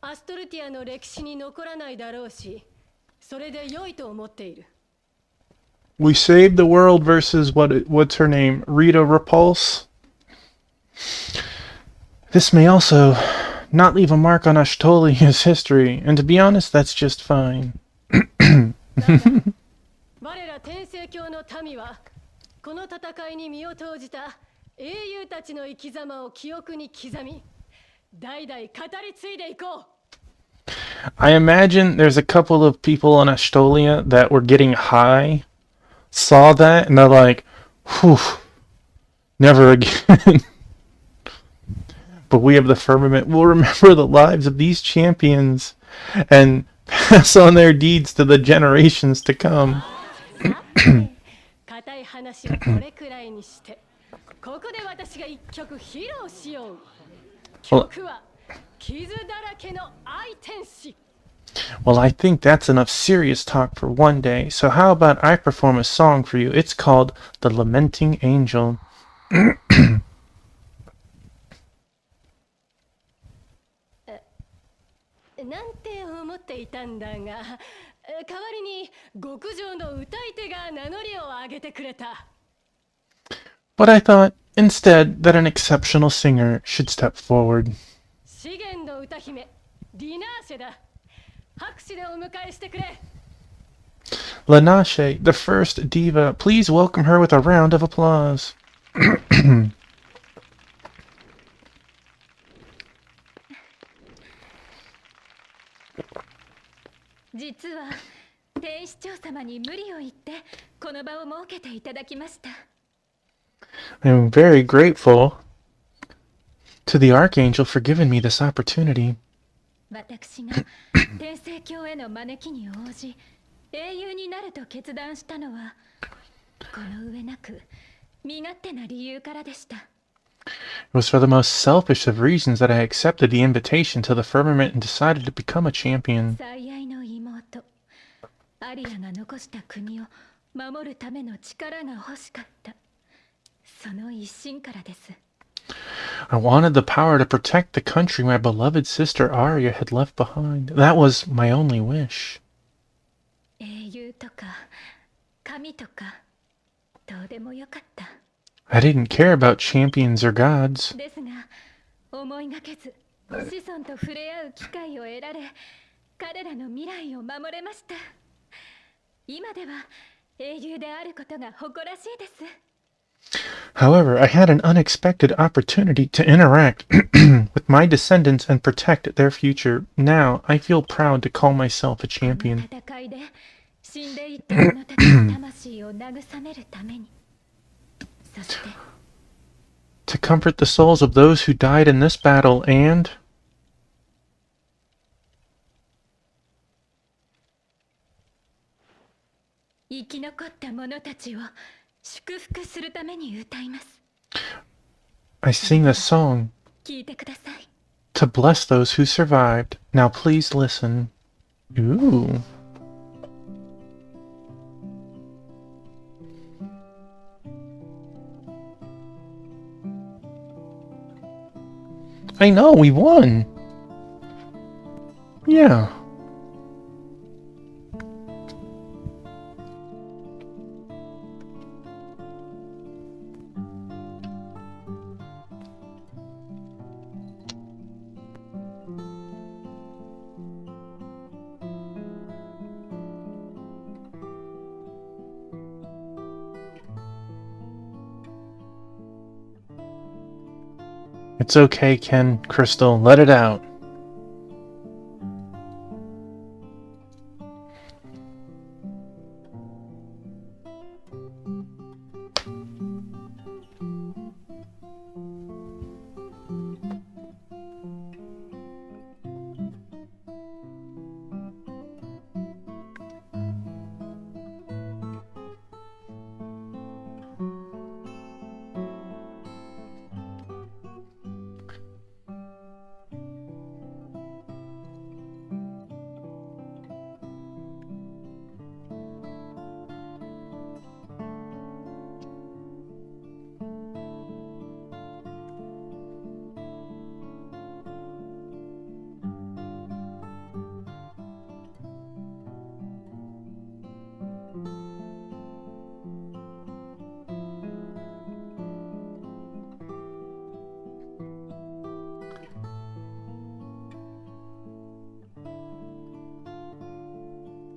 アストルティアの歴史に残らないだろうし、それで良いと思っている。 We saved the world versus what's her name? Rita Repulse. This may also not leave a mark on Ashtolia's history, and to be honest, that's just fine. 我ら天聖教の民はこの戦いに身を投じた英雄たちの生き様を記憶に刻み、代々語り継いでいこう。 I imagine there's a couple of people on Ashtolia that were getting high, saw that, and they're like, whew, never again. But we of the firmament will remember the lives of these champions and pass on their deeds to the generations to come. 固い話はこれくらいにして、ここで私が一曲披露しよう。曲は傷だらけの愛天使。 Well, I think that's enough serious talk for one day, so how about I perform a song for you? It's called The Lamenting Angel. なんて思っていたんだが、代わりに極上の歌い手が名乗りを上げてくれた。 But I thought, instead, that an exceptional singer should step forward. 資源の歌姫、リナーシェだ。拍手でお迎えしてくれ。 Lanashe, the first diva, please welcome her with a round of applause. 実は天使長様に無理を言ってこの場を設けていただきました。 I'm very grateful to the Archangel for giving me this opportunity. 私が天聖教への招きに応じ英雄になると決断したのはこの上なく身勝手な理由からでした。 It was for the most selfish of reasons that I accepted the invitation to the firmament and decided to become a champion. 最愛の妹アリアが残した国を守るための力が欲しかった。その一心からです。 I wanted the power to protect the country my beloved sister Arya had left behind. That was my only wish. 英雄とか神とかどうでもよかった。 I didn't care about champions or gods. ですが思いがけず子孫と触れ合う機会を得られ彼らの未来を守れました。今では英雄であることが誇らしいです。 However, I had an unexpected opportunity to interact with my descendants and protect their future. Now, I feel proud to call myself a こ champion. の戦いで死んでいった者たちの魂を慰めるためにそして To comfort the souls of those who died in this battle and... 生き残った者たちを祝福するために歌います。 I sing this song 聞いてください。 to bless those who survived. Now please listen. Ooh. I know, we won. Yeah. It's okay, Ken, Crystal, let it out.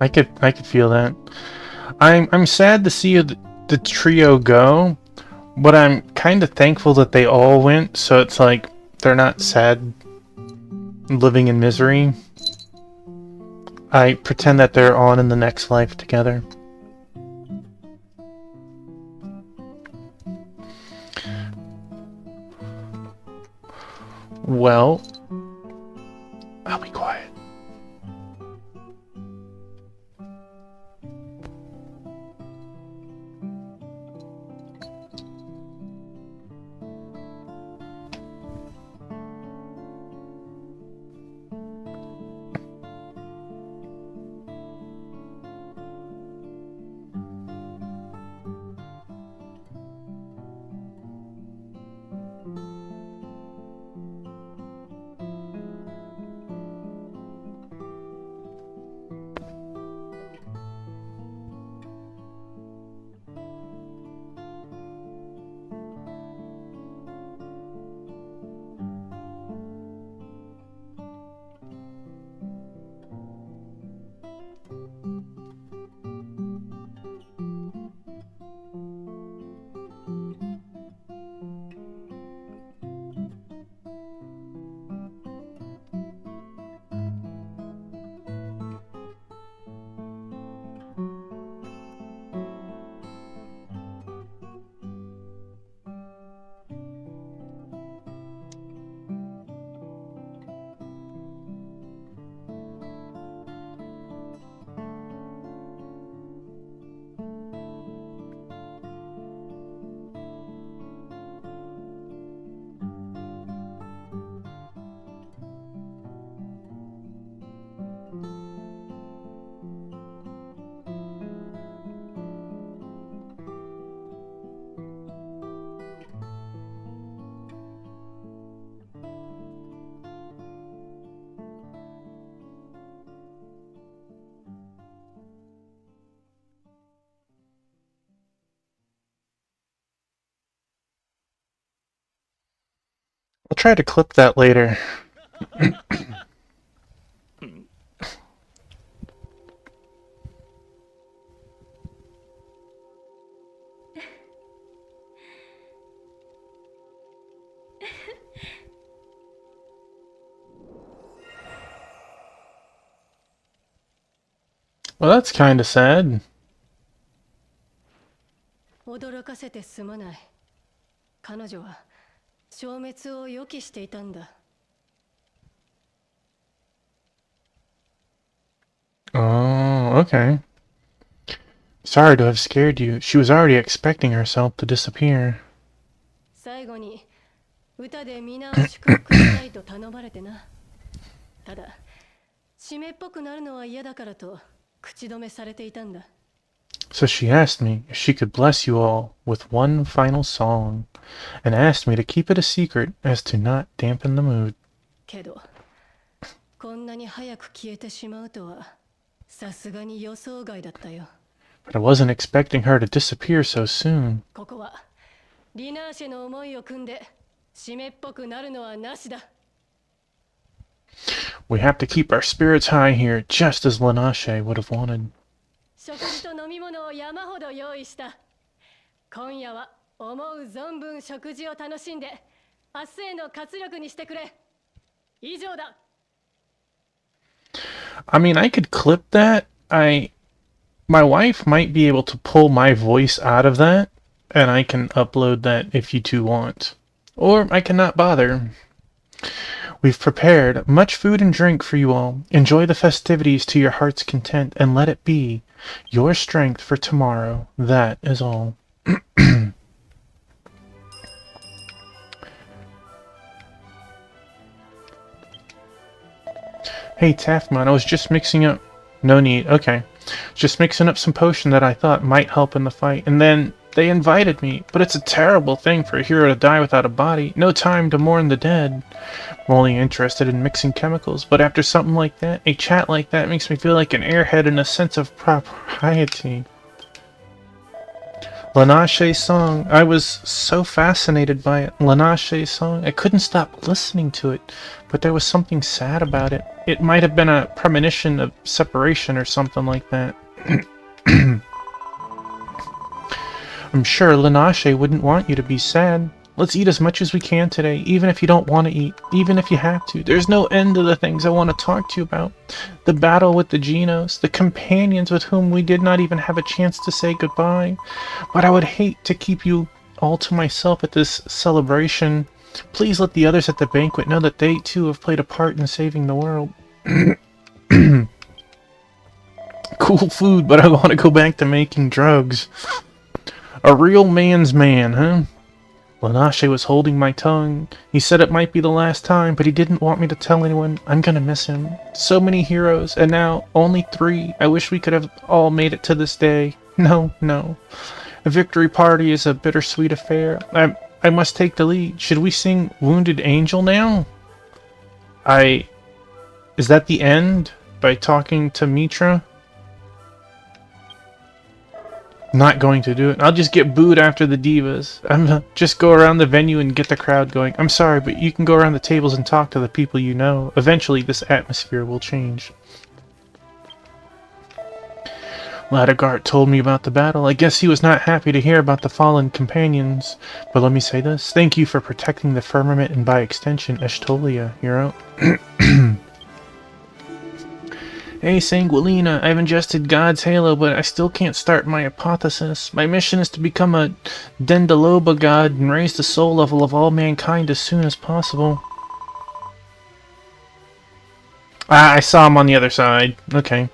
I could feel that. I'm sad to see the trio go, but I'm kind of thankful that they all went, so it's like they're not sad living in misery. I pretend that they're on in the next life together. Well, I'll be quiet. I'll try to clip that later. Well, that's kind of sad. 驚かせてすまない。彼女は消滅を予期していたんだ。Oh, okay. Sorry to have scared you. She was already expecting herself to disappear. 最後に歌で皆を祝福したいと頼まれてな。ただ、締めっぽくなるのは嫌だからと口止めされていたんだ。So she asked me if she could bless you all with one final song, and asked me to keep it a secret as to not dampen the mood. けど、こんなに早く消えてしまうとは、さすがに予想外だったよ。But I wasn't expecting her to disappear so soon. ここはリナーシェの思いを組んで締めっぽくなるのはなしだ。We have to keep our spirits high here, just as Linache would have wanted. 食事と飲み物を山ほど用意した。今夜は思う存分食事を楽しんで、明日への活力にしてくれ。以上だ。I mean, I could clip that. My wife might be able to pull my voice out of that, and I can upload that if you two want. Or I cannot bother. We've prepared much food and drink for you all. Enjoy the festivities to your heart's content, and let it be your strength for tomorrow. That is all. Hey, Taffman, I was just mixing up... No need, okay. Just mixing up some potion that I thought might help in the fight, and then they invited me. But it's a terrible thing for a hero to die without a body. No time to mourn the dead. I'm only interested in mixing chemicals, but after something like that, a chat like that makes me feel like an airhead in a sense of propriety. Lanache's song. I was so fascinated by it. Lanache's song. I couldn't stop listening to it, but there was something sad about it. It might have been a premonition of separation or something like that. I'm sure Lanache wouldn't want you to be sad. Let's eat as much as we can today, even if you don't want to eat, even if you have to. There's no end to the things I want to talk to you about. The battle with the Genos, the companions with whom we did not even have a chance to say goodbye. But I would hate to keep you all to myself at this celebration. Please let the others at the banquet know that they too have played a part in saving the world. Cool food, but I want to go back to making drugs. A real man's man, huh? Lanache was holding my tongue. He said it might be the last time, but he didn't want me to tell anyone. I'm gonna miss him. So many heroes, and now only 3. I wish we could have all made it to this day. No, no. A victory party is a bittersweet affair. I must take the lead. Should we sing Wounded Angel now? Is that the end? By talking to Mitra? Not going to do it. I'll just get booed after the divas. Just go around the venue and get the crowd going. I'm sorry, but you can go around the tables and talk to the people you know. Eventually, this atmosphere will change. Ladegard told me about the battle. I guess he was not happy to hear about the fallen companions. But let me say this. Thank you for protecting the firmament and by extension, Estolia, hero. Hey, Sanguilina, I've ingested God's halo, but I still can't start my hypothesis. My mission is to become a Dendaloba god and raise the soul level of all mankind as soon as possible. I saw him on the other side. Okay.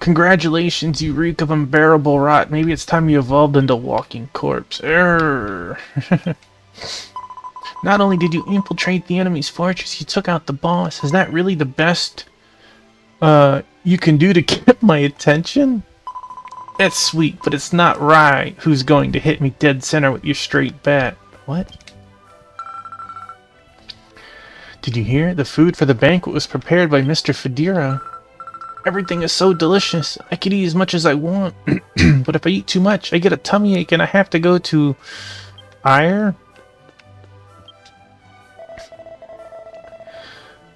Congratulations, you reek of unbearable rot. Maybe it's time you evolved into a walking corpse. Not only did you infiltrate the enemy's fortress, you took out the boss. Is that really the best you can do to get my attention? That's sweet, but it's not right. Who's going to hit me dead center with your straight bat? What? Did you hear? The food for the banquet was prepared by Mr. Fedira. Everything is so delicious. I could eat as much as I want. But if I eat too much, I get a tummy ache and I have to go to Ire?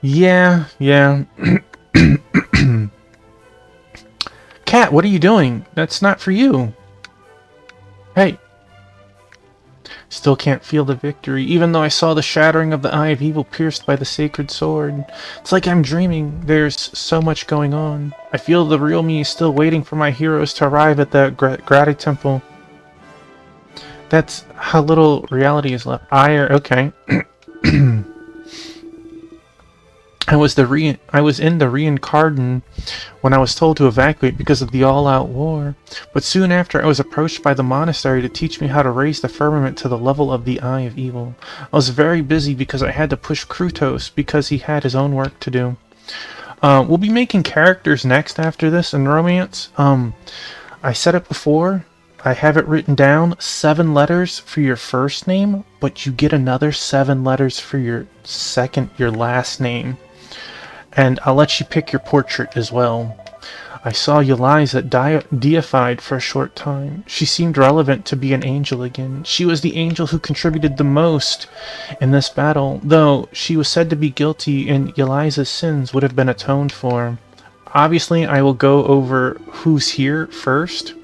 Yeah. Cat, what are you doing? That's not for you. Hey. Still can't feel the victory, even though I saw the shattering of the Eye of Evil pierced by the sacred sword. It's like I'm dreaming. There's so much going on. I feel the real me is still waiting for my heroes to arrive at the Grati Temple. That's how little reality is left. Okay. I was in the Reincarnate when I was told to evacuate because of the all-out war. But soon after, I was approached by the monastery to teach me how to raise the firmament to the level of the Eye of Evil. I was very busy because I had to push Krutos because he had his own work to do. We'll be making characters next after this in Romance. I said it before. I have it written down. 7 letters for your first name, but you get another 7 letters for your last name. And I'll let you pick your portrait as well. I saw Eliza deified for a short time. She seemed relevant to be an angel again. She was the angel who contributed the most in this battle, though she was said to be guilty and Eliza's sins would have been atoned for. Obviously, I will go over who's here first.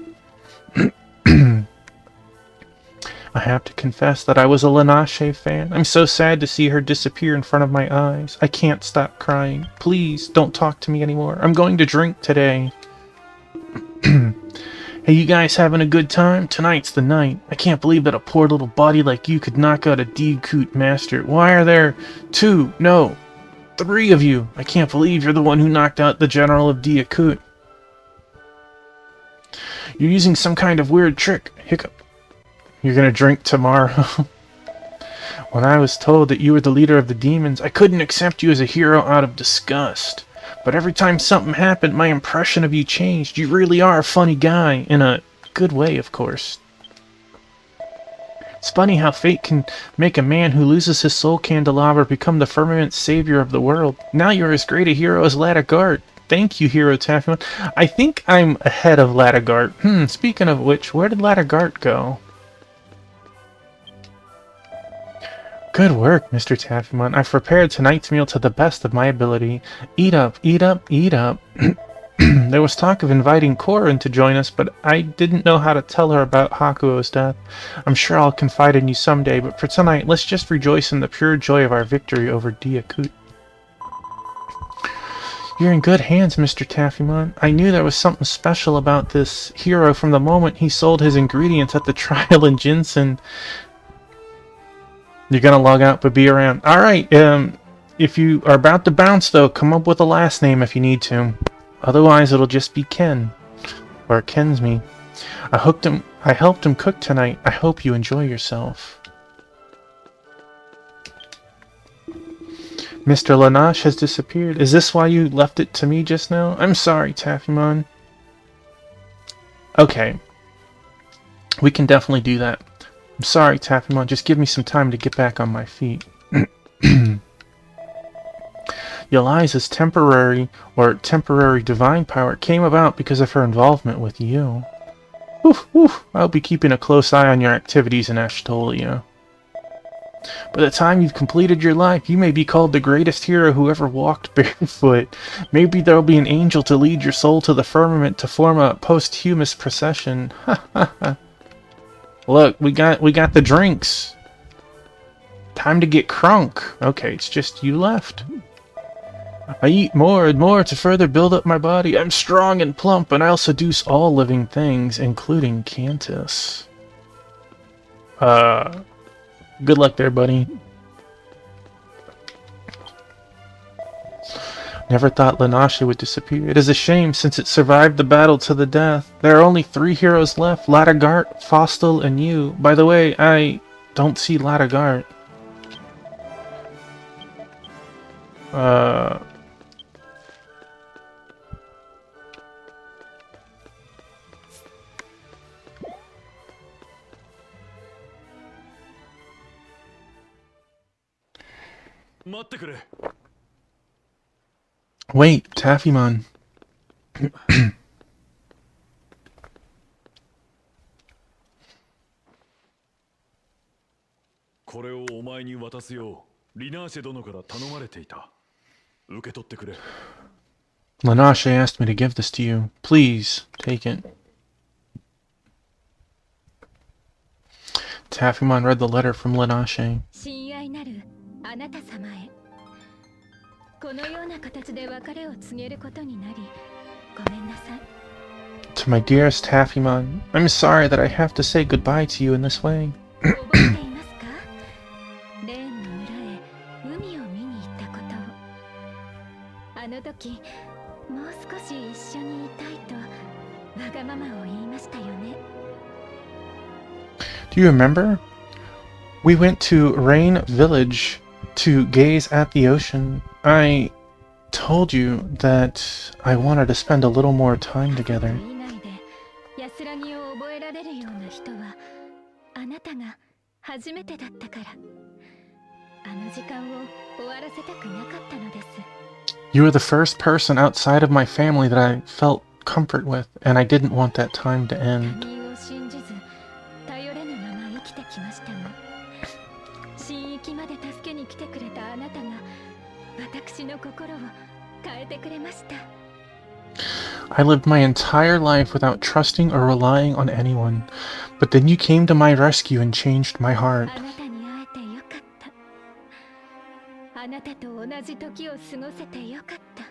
I have to confess that I was a Lanache fan. I'm so sad to see her disappear in front of my eyes. I can't stop crying. Please, don't talk to me anymore. I'm going to drink today. Hey, you guys having a good time? Tonight's the night. I can't believe that a poor little body like you could knock out a Diakut master. Why are there 2, no, 3 of you? I can't believe you're the one who knocked out the general of Diakut. You're using some kind of weird trick. Hiccup. You're gonna drink tomorrow. When I was told that you were the leader of the demons, I couldn't accept you as a hero out of disgust. But every time something happened, my impression of you changed. You really are a funny guy. In a good way, of course. It's funny how fate can make a man who loses his soul candelabra become the firmament savior of the world. Now you're as great a hero as Ladegard. Thank you, Hero Taffy. I think I'm ahead of Ladegard. Speaking of which, where did Ladegard go? Good work, Mr. Taffymon. I've prepared tonight's meal to the best of my ability. Eat up, eat up, eat up. There was talk of inviting Korin to join us, but I didn't know how to tell her about Hakuo's death. I'm sure I'll confide in you someday, but for tonight, let's just rejoice in the pure joy of our victory over Diakut. You're in good hands, Mr. Taffymon. I knew there was something special about this hero from the moment he sold his ingredients at the trial in Jinsen. You're gonna log out, but be around. Alright, if you are about to bounce, though, come up with a last name if you need to. Otherwise, it'll just be Ken. Or Ken's me. I helped him cook tonight. I hope you enjoy yourself. Mr. Lanache has disappeared. Is this why you left it to me just now? I'm sorry, Taffymon. Okay. We can definitely do that. I'm sorry, Taffymon. Just give me some time to get back on my feet. Eliza's temporary divine power came about because of her involvement with you. Oof, oof. I'll be keeping a close eye on your activities in Ashtolia. By the time you've completed your life, you may be called the greatest hero who ever walked barefoot. Maybe there'll be an angel to lead your soul to the firmament to form a posthumous procession. Look, we got the drinks. Time to get crunk. Okay, it's just you left. I eat more and more to further build up my body. I'm strong and plump, and I'll seduce all living things, including Cantus. Good luck there, buddy. Never thought Lanache would disappear. It is a shame, since it survived the battle to the death. There are only 3 heroes left, Ladagart, Fostel, and you. By the way, I don't see Ladagart. Wait, Taffymon. これをお前に渡すようリナーシェ殿から頼まれていた。受け取ってくれ。Lanache asked me to give this to you. Please, take it. Taffymon read the letter from Lanache. 親愛なるあなた様へ。このような形で別れを告げることになり、ごめんなさい。To my dearest Taffymon, I'm sorry that I have to say goodbye to you in this way. 覚えていますか？レーンの村へ海を見に行ったことを。あの時、もう少し一緒にいたいとわがままを言いましたよね。Do you remember? We went to Rain Village to gaze at the ocean. I told you that I wanted to spend a little more time together. 以外で安らぎを覚えられるような人はあなたが初めてだったから。あの時間を終わらせたくなかったのです。You were the first person outside of my family that I felt comfort with, and I didn't want that time to 他 end. 人を信じず頼れぬまま生きてきましたが、新域まで助けに来てくれたあなたが私の心を変えてくれました。 I lived my entire life without trusting or relying on anyone, but then you came to my rescue and changed my heart. あなたに会えてよかった。あなたと同じ時を過ごせてよかった。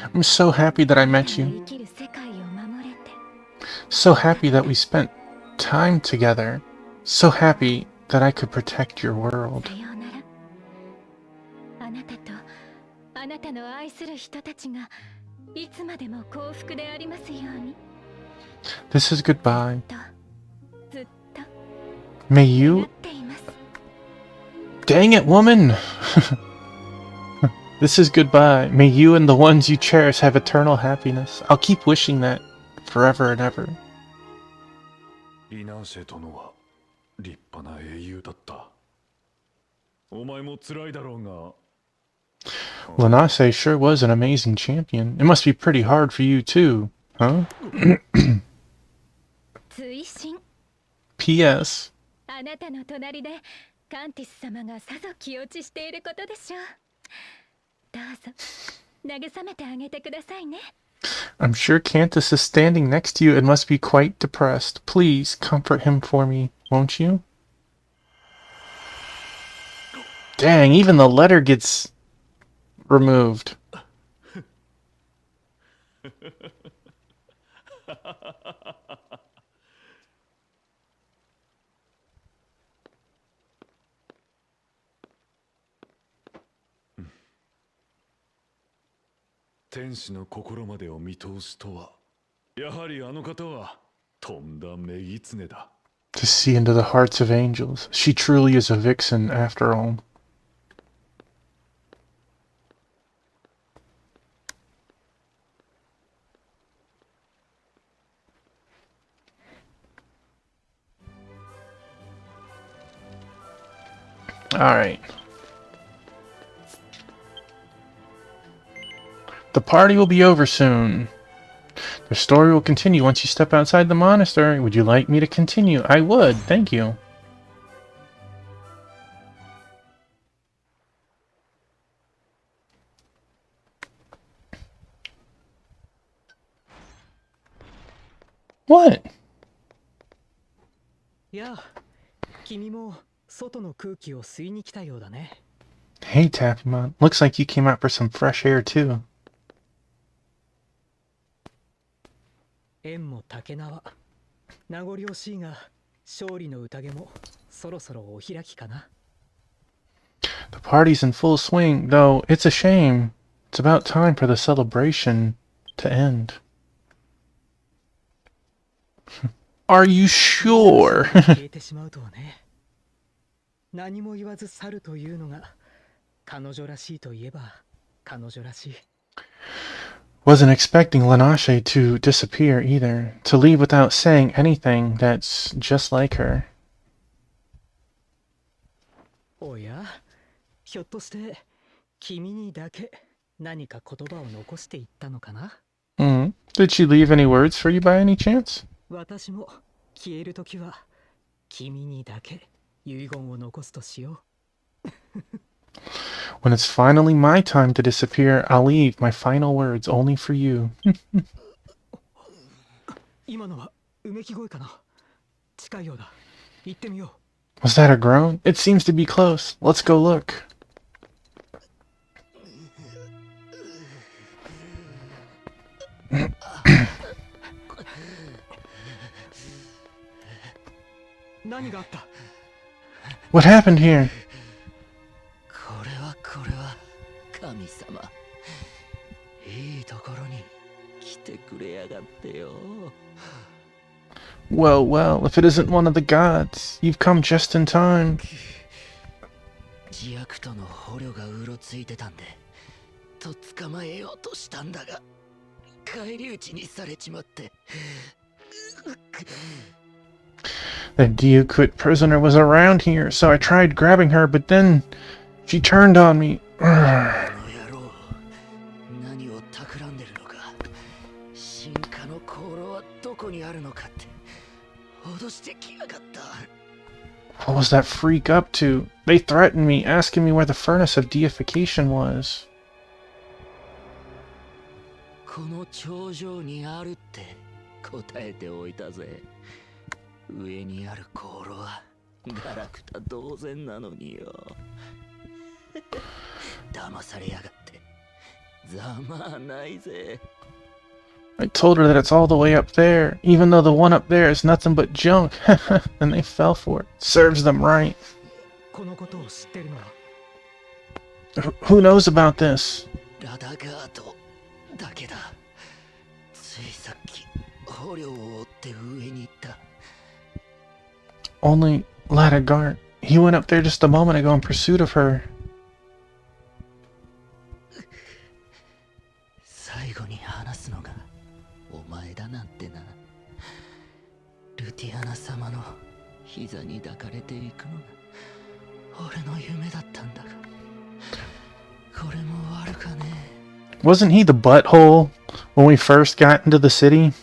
I'm so happy that I met あなたの you. 生きる世界を守れて。 So happy that we spent time together. So happy that I could protect your world. さようなら。あなたとあなたの愛する人たちがいつまでも幸福でありますように。 This is goodbye. とずっと May 願 you... っています。 Dang it, woman! This is goodbye. May you and the ones you cherish have eternal happiness. I'll keep wishing that forever and ever. リナーシェ殿は立派な英雄だった。お前も辛いだろうが。Lanache sure was an amazing champion. It must be pretty hard for you too, huh? 追伸。 P.S. あなたの隣でカンティス様がさぞ気落ちしていることでしょう。どうぞ慰めてあげてくださいね。 I'm sure Cantus is standing next to you and must be quite depressed. Please comfort him for me, won't you? Dang, even the letter gets removed. Hmm. 天使の心までを見通すとは、やはりあの方はとんだ女狐だ。To see into the hearts of angels. She truly is a vixen, after all. Alright. The party will be over soon. The story will continue once you step outside the monastery. Would you like me to continue? I would, thank you. What? いや、君も外の空気を吸いに来たようだね。 Hey, Tappymon. Looks like you came out for some fresh air, too. 縁も竹縄。名残惜しいが、勝利の宴もそろそろお開きかな。 The party's in full swing, though it's a shame. It's about time for the celebration to end. Are you sure? 消えてしまうとはね。何も言わず去るというのが彼女らしいといえば彼女らしい。 Wasn't expecting Lanache to disappear either. To leave without saying anything, that's just like her. おや、ひょっとして君にだけ何か言葉を残していったのかな？ Did she leave any words for you by any chance? 私も消えるときは君にだけ遺言を残すとしよう。 When it's finally my time to disappear, I'll leave my final words only for you. 今のはうめき声かな？近いようだ。行ってみよう。 Was that a groan? It seems to be close. Let's go look. 何があった？ What happened here? これは神様、いいところに来てくれやがってよ。 Well, well, if it isn't one of the gods, you've come just in time. 自悪との捕虜がうろついてたんでと捕まえようとしたんだが返り討ちにされちまって。 The Diuquit prisoner was around here, so I tried grabbing her, but then she turned on me. この野郎、何を企んでるのか。進化の香炉はどこにあるのかって脅してきやがった。 What was that freak up to? They threatened me, asking me where the furnace of deification was. この頂上にあるって答えておいたぜ。上にある香炉はガラクタ同然なのによ。騙されやがってざまあないぜ。 I told her that it's all the way up there, even though the one up there is nothing but junk. And they fell for it. Serves them right. このことを知ってるのは？ Who knows about this? ラダガートだけだ。ついさっき捕虜を追って上に行った。 Only Ladagard. He went up there just a moment ago in pursuit of her. 最後に話すのがお前だなんてな。ルティアナ様の膝に抱かれていくのが俺の夢だったんだが、これも悪かね。 Wasn't he the butthole when we first got into the city?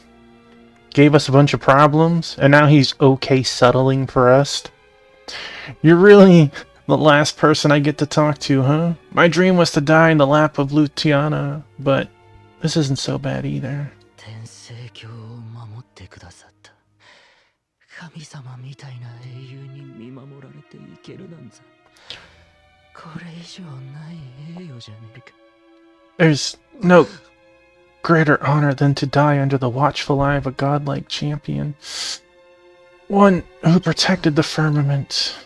Gave us a bunch of problems, and now he's okay settling for us? You're really the last person I get to talk to, huh? My dream was to die in the lap of Luciana, but this isn't so bad either. 天聖教を守ってくださった神様みたいな英雄に見守られていけるなんざこれ以上ない栄誉じゃねえか There's no greater honor than to die under the watchful eye of a godlike champion. One who protected the firmament.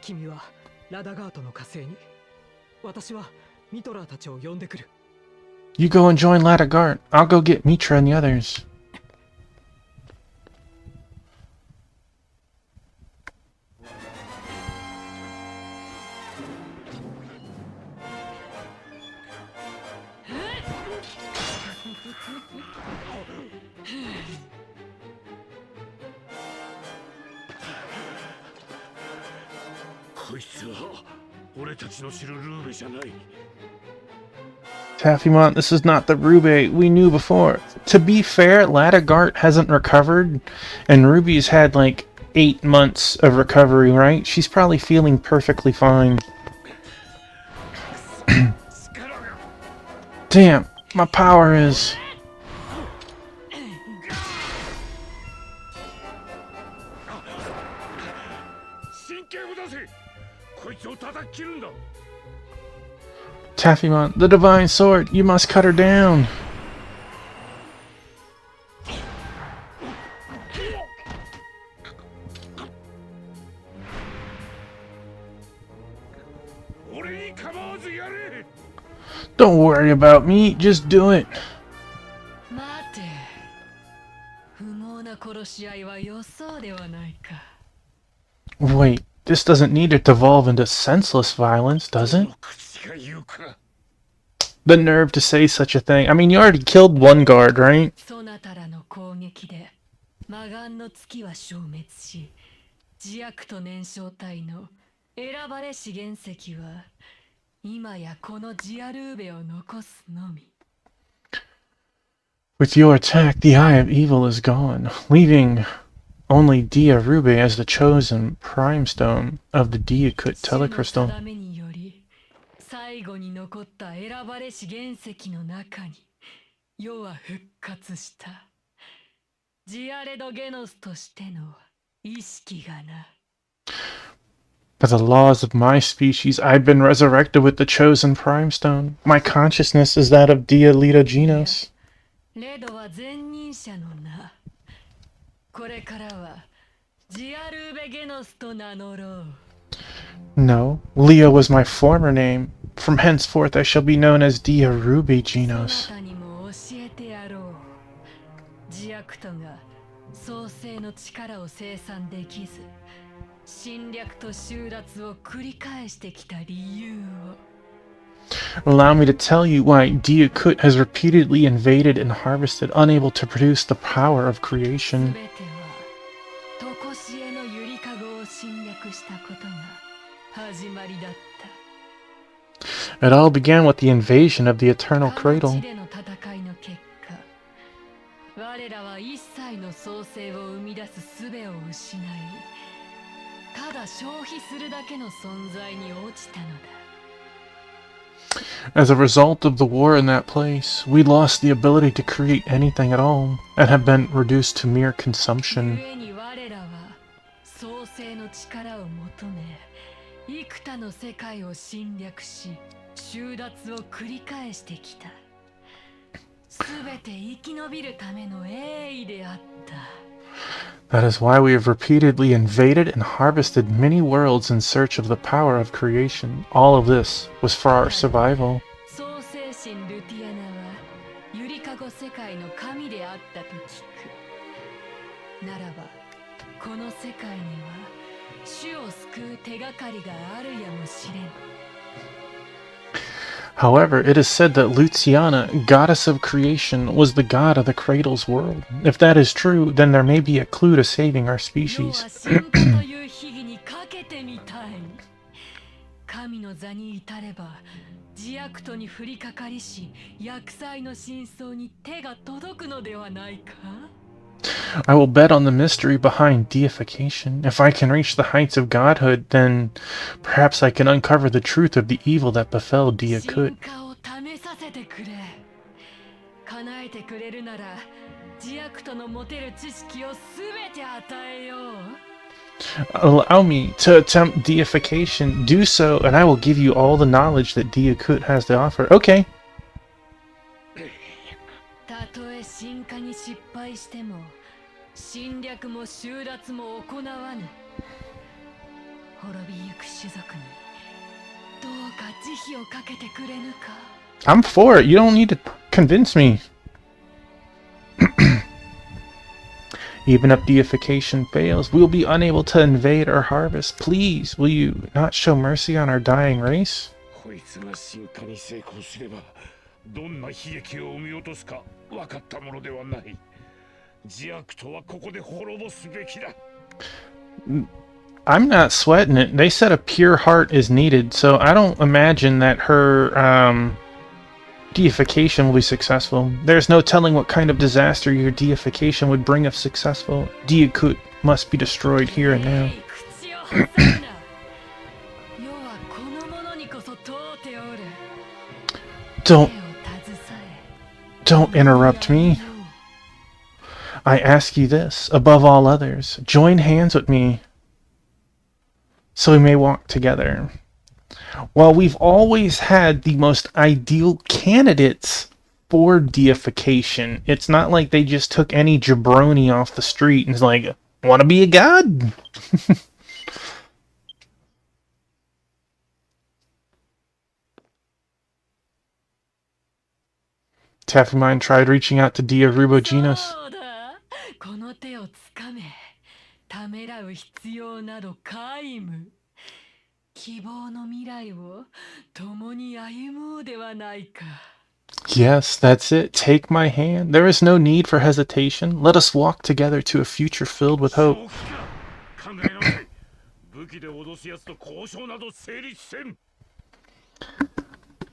君はラダガートの火星に私はミトラーたちを呼んでくる You go and join Ladagart. I'll go get Mitra and the others. Taffymont, this is not the Rube we knew before. To be fair, Ladagart hasn't recovered, and Ruby's had like 8 months of recovery, right? She's probably feeling perfectly fine. Damn, my power is... Taffymont, the divine sword, you must cut her down. Don't worry about me, just do it. 待て不毛な殺し合いは予想ではないか Wait, this doesn't need to devolve into senseless violence, does it? The nerve to say such a thing. I mean, you already killed one guard, right? そなたらの攻撃で魔眼の月は消滅し自悪と燃焼体の選ばれし原石は今やこのジアルーベを残すのみ With your attack, the Eye of Evil is gone, leaving only Dia Rube as the chosen prime stone of the Diakut 死の Telecrystal. 定めにより最後に残った選ばれし原石の中に世は復活したジアレド・ゲノスとしての意識がな By the laws of my species, I've been resurrected with the chosen prime stone. My consciousness is that of Dia Lita Genos. レドは前任者の名これからはジアルーベ・ゲノスと名乗ろう No, Leo was my former name. From henceforth, I shall be known as Dia Ruby そな Genos. たにも教えてやろうジアクトが創世の力を生産できず侵略と収奪を繰り返してきた理由を Allow me to tell you why Diakut has repeatedly invaded and harvested, unable to produce the power of す creation. べてはとこしえのゆりかごを侵略したことが始まりだった It all began with the invasion of the Eternal 他の Cradle. 地での戦いの結果我らは一切の創生を生み出す術を失いただ消費するだけの存在に落ちたのだ As a result of the war in that place, we lost the ability to create anything at all, and have been reduced to mere consumption. 故に我らは創生の力を求め幾多の世界を侵略し収奪を繰り返してきたすべて生き延びるための栄意であった That is why we have repeatedly invaded and harvested many worlds in search of the power of creation. All of this was for our survival. 創世神ルティアナはゆりかご世界の神であったと聞くならばこの世界には主を救う手がかりがあるやもしれん However, it is said that Luciana, goddess of creation, was the god of the Cradle's world. If that is true, then there may be a clue to saving our 世は species. 信仰という秘技にかけてみたい神の座に至れば自悪とに降りかかりし厄災の真相に手が届くのではないか。 I will bet on the mystery behind deification. If I can reach the heights of godhood, then perhaps I can uncover the truth of the evil that befell 進 Diakut. 化を試させてくれ。叶えてくれるなら自悪との持てる知識をすべて与えよう。 Allow me to attempt deification. Do so, and I will give you all the knowledge that Diakut has to offer. Okay. たとえ進化に失敗しても侵略も収奪も行わぬ。滅びゆく種族にどうか慈悲をかけてくれぬか。 I'm for it. You don't need to convince me. Even if deification fails, we will be unable to invade our harvest. Please, will you not show mercy on our dying race? こいつが進化に成功すればどんな悲劇を生み落とすか分かったものではない。自悪とはここで滅ぼすべきだ。 I'm not sweating it. They said a pure heart is needed, so I don't imagine that her deification will be successful. There's no telling what kind of disaster your deification would bring if successful. Diakut must be destroyed here and now. 口を挟むな。世はこの者にこそ問うておる。 Don't 手を携え don't interrupt me. I ask you this, above all others, join hands with me so we may walk together. While we've always had the most ideal candidates for deification, it's not like they just took any jabroni off the street and is like, want to be a god? Taffymine tried reaching out to Dia Ruboginos. そうだ。この手をつかめ。ためらう必要など皆無。希望の未来を共に歩もうではないか。 Yes, that's it. Take my hand. There is no need for hesitation. Let us walk together to a future filled with hope. 考え直せ。武器で脅す奴と交渉など成立せん。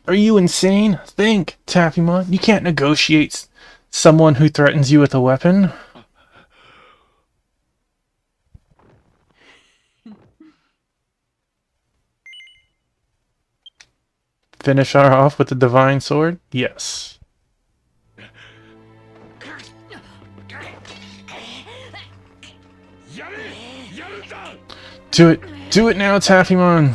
Are you insane? Think, Taffymon. You can't negotiate someone who threatens you with a weapon. Finish her off with the divine sword? Yes. やれやるんだ。 Do it. Do it now, Taffymon.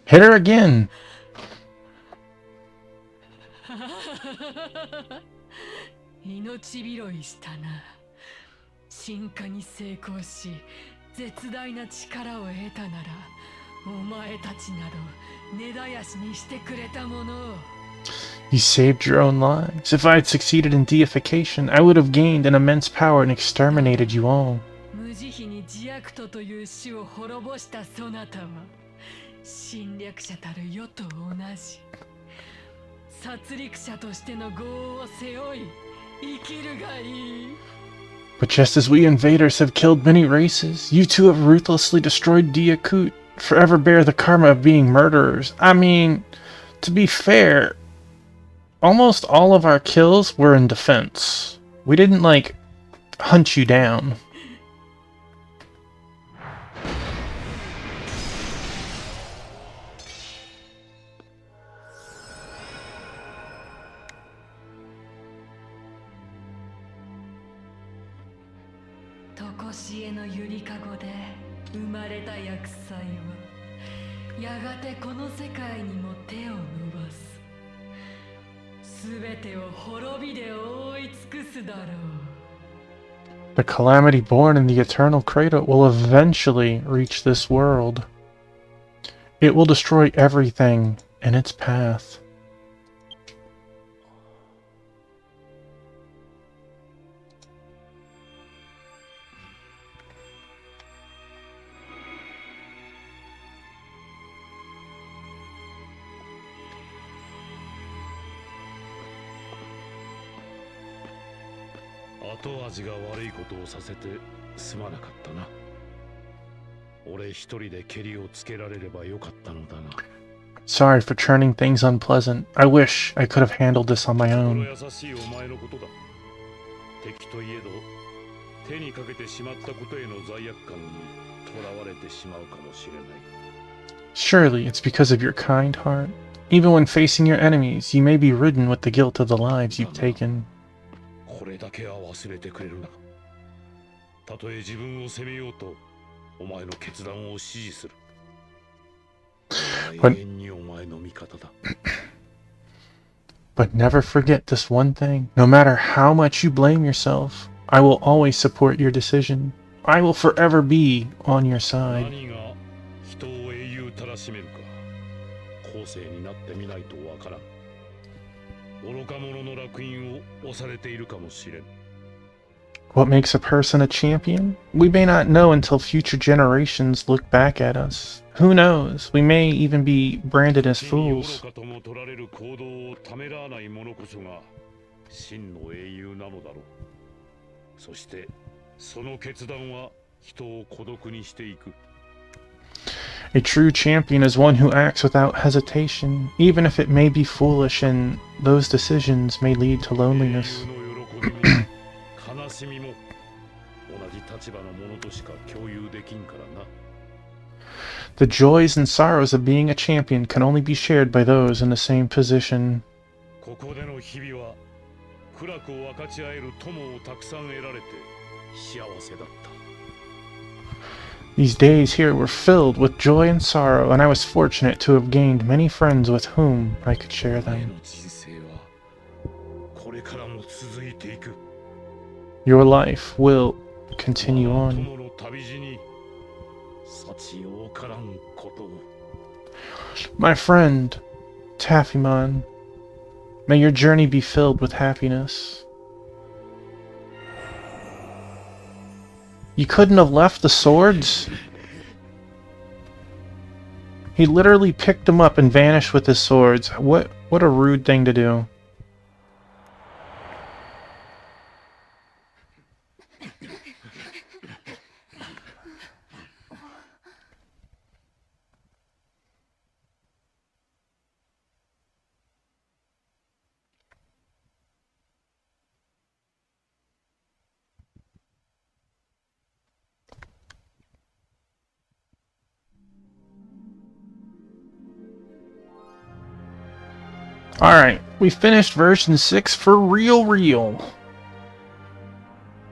Hit her again. 命拾いしたな。進化に成功し絶大な力を得たならお前たちなど根絶やしにしてくれたものを。 You saved your own lives. If I had succeeded in deification, I would have gained an immense power and exterminated you all. 無慈悲に自悪とという種を滅ぼしたそなたは侵略者たる世と同じ殺戮者としての業を背負い生きるがいい。 But just as we invaders have killed many races, you two have ruthlessly destroyed Diakut. Forever bear the karma of being murderers. I mean, to be fair, almost all of our kills were in defense. We didn't, like, hunt you down. とこしえのゆりかごで生まれた厄災はやがてこの世界にも手を伸ばす。すべてを滅びで覆い尽くすだろう。 The calamity born in the eternal cradle will eventually reach this world. It will destroy everything in its path. 後味が悪いことをさせてすまなかったな。俺一人でケリをつけられればよかったのだが。 Sorry for turning things unpleasant. I wish I could have handled this on my 心 own. 優しいお前のことだ。敵といえど手にかけてしまったことへの罪悪感にとらわれてしまうかもしれない。 Surely it's because of your kind heart. Even when facing your enemies, you may be ridden with the guilt of the lives you've taken. これだけは忘れてくれるな。たとえ自分を責めようとお前の決断を支持する。永遠にお前の味方だ。 But never forget this one thing. No matter how much you blame yourself, I will always support your decision. I will forever be on your side. 何が人を英雄たらしめるか後世になってみないとわからん。愚か者の烙印を押されているかもしれん。 What makes a person a champion? We may not know until future generations look back at us. Who knows? We may even be branded as 真に fools. 愚かとも取られる行動をためらわない者こそが真の英雄なのだろう。そしてその決断は人を孤独にしていく。 A true champion is one who acts without hesitation, even if it may be foolish and those decisions may lead to 英 loneliness. 雄の喜びも悲しみも同じ立場の者としか共有できんからな。 The joys and sorrows of being a champion can only be shared by those in the same position. ここでの日々は苦楽を分かち合える友をたくさん得られて幸せだった。 These days here were filled with joy and sorrow, and I was fortunate to have gained many friends with whom I could share お前 them. の人生はこれからも続いていく。 Your life will continue on. 友の旅路に幸多からんことを。 My friend, Taffymon, may your journey be filled with happiness. You couldn't have left the swords? He literally picked them up and vanished with his swords. What a rude thing to do. Alright, we finished version 6 for real.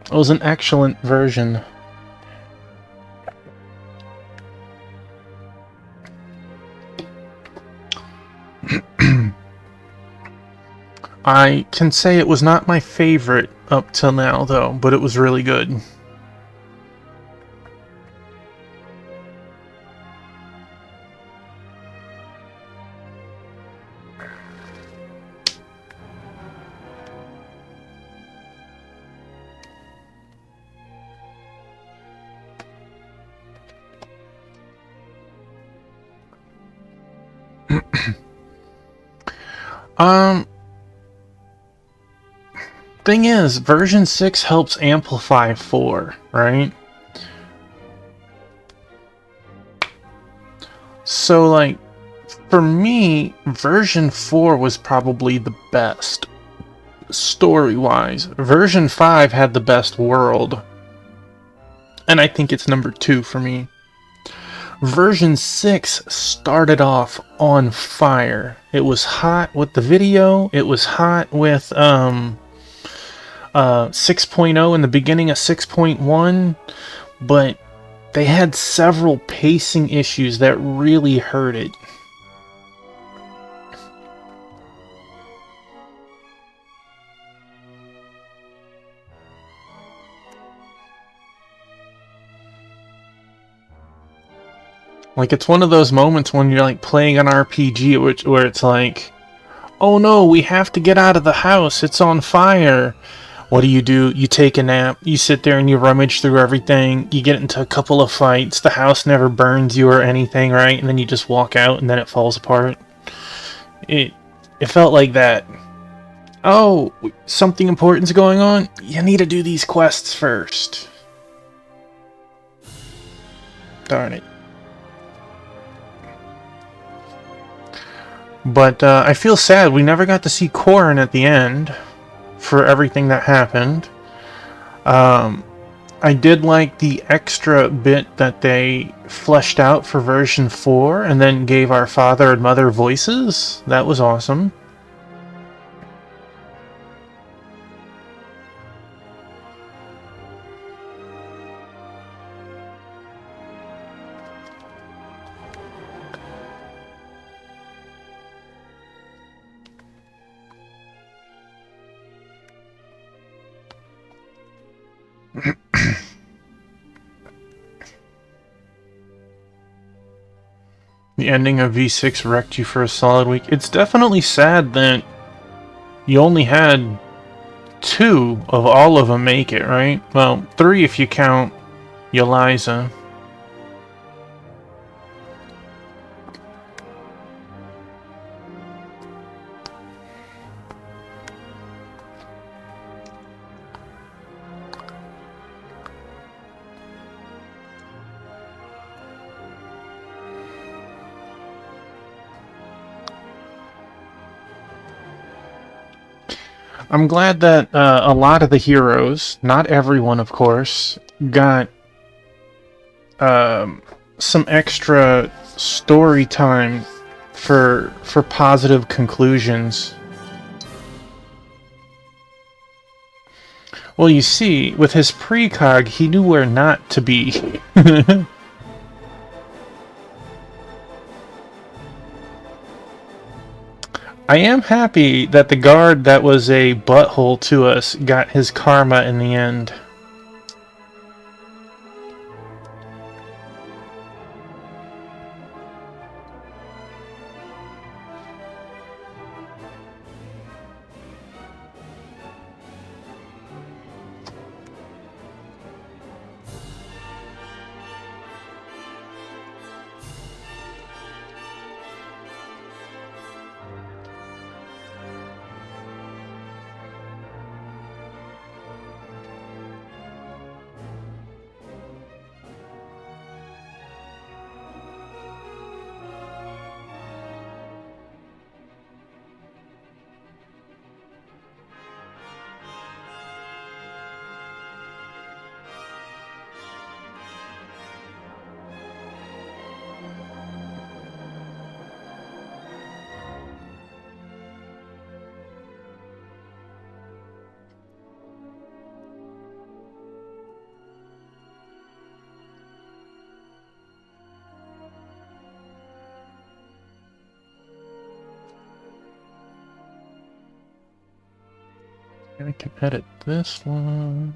It was an excellent version. I can say it was not my favorite up till now, though, but it was really good. Thing is, version 6 helps amplify 4, right? So, like, for me, version 4 was probably the best, story-wise. Version 5 had the best world, and I think it's number 2 for me. Version 6 started off on fire. It was hot with the video, it was hot with, 6.0 in the beginning of 6.1, but they had several pacing issues that really hurt it. Like, it's one of those moments when you're like playing an RPG where it's like, oh no, we have to get out of the house, it's on fire. What do? You take a nap, you sit there and you rummage through everything, you get into a couple of fights, the house never burns you or anything, right? And then you just walk out and then it falls apart. It felt like that. Oh, something important's going on? You need to do these quests first. Darn it. But I feel sad we never got to see Corrin at the end for everything that happened. I did like the extra bit that they fleshed out for version 4 and then gave our father and mother voices. That was awesome. The ending of V6 wrecked you for a solid week. It's definitely sad that you only had 2 of all of them make it, right? Well, 3 if you count Eliza. I'm glad that a lot of the heroes, not everyone of course, got some extra story time for positive conclusions. Well, you see, with his precog, he knew where not to be. I am happy that the guard that was a butthole to us got his karma in the end. I can edit this one.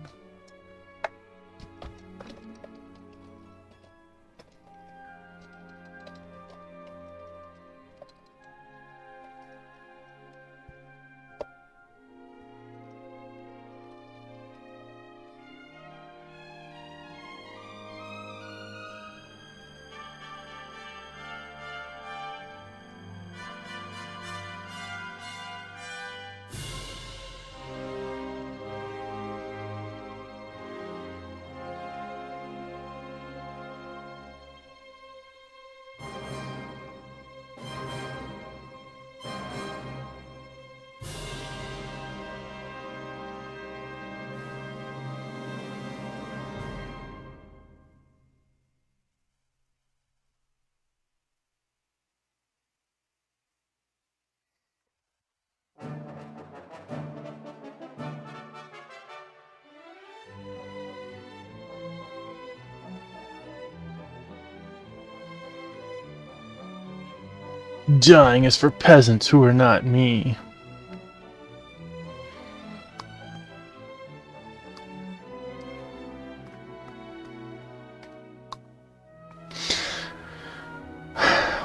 Dying is for peasants who are not me.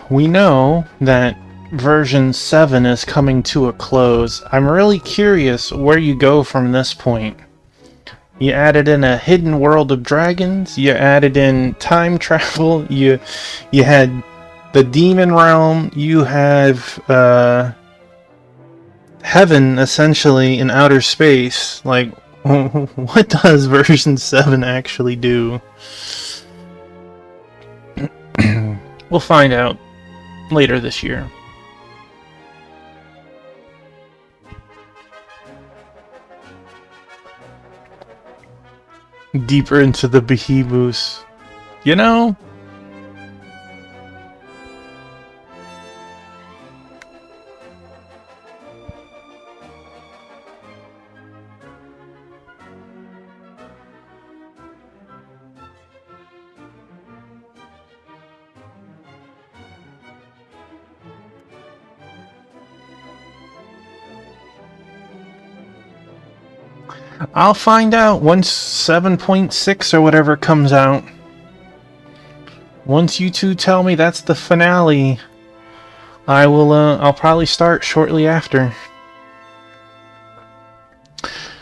We know that version 7 is coming to a close. I'm really curious where you go from this point. You added in a hidden world of dragons, you added in time travel, you had the demon realm, you have heaven essentially in outer space. Like, what does version 7 actually do? We'll find out later this year. Deeper into the behemoths. You know? I'll find out once 7.6 or whatever comes out. Once you two tell me that's the finale, I'll probably start shortly after.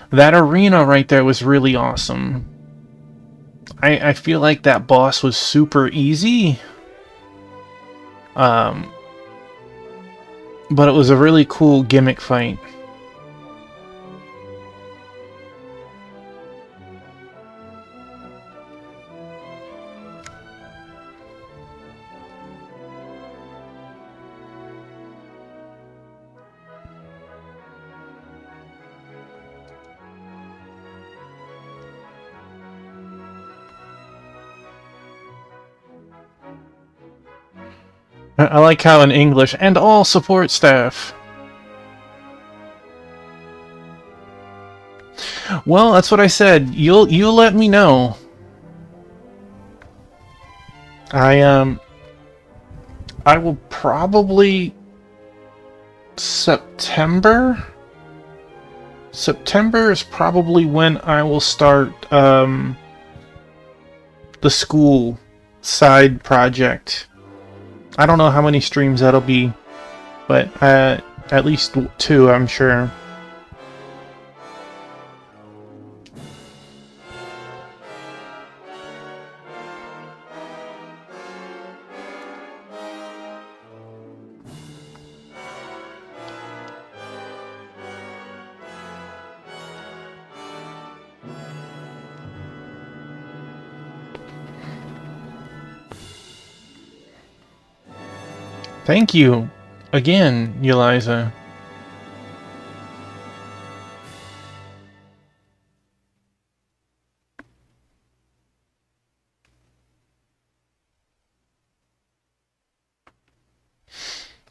That arena right there was really awesome. I feel like that boss was super easy. But it was a really cool gimmick fight. I like how in English, and all support staff. Well, that's what I said. You'll let me know. I will probably September. September is probably when I will start the school side project. I don't know how many streams that'll be, but at least 2, I'm sure. Thank you again, Eliza.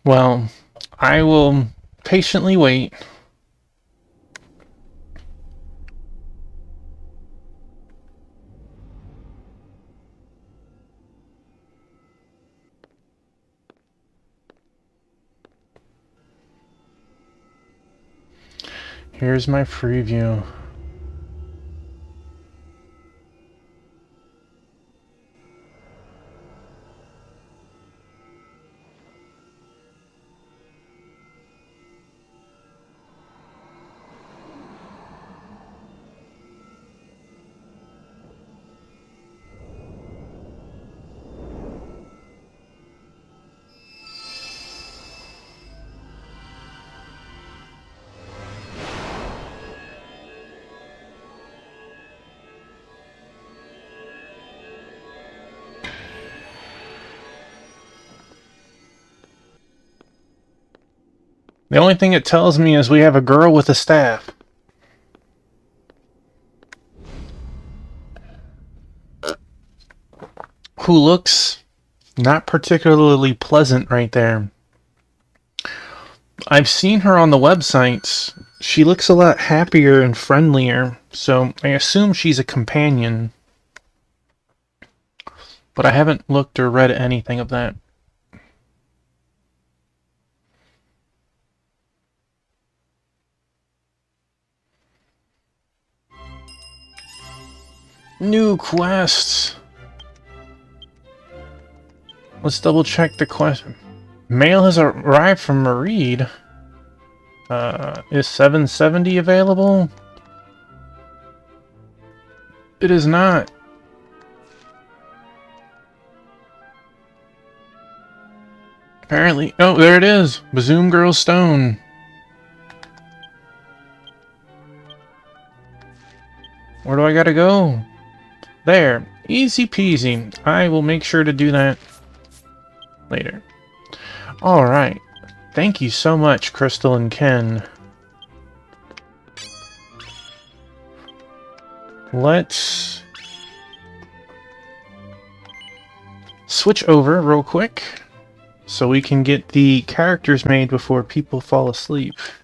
Well, I will patiently wait. Here's my preview. The only thing it tells me is we have a girl with a staff. Who looks not particularly pleasant right there. I've seen her on the websites. She looks a lot happier and friendlier, so I assume she's a companion. But I haven't looked or read anything of that. New quests. Let's double check the quest. Mail has arrived from Mareed. Is 770 available? It is not. Apparently. Oh, there it is. Bazoom Girl Stone. Where do I gotta go? There. Easy peasy. I will make sure to do that later. Alright. Thank you so much, Crystal and Ken. Let's switch over real quick so we can get the characters made before people fall asleep.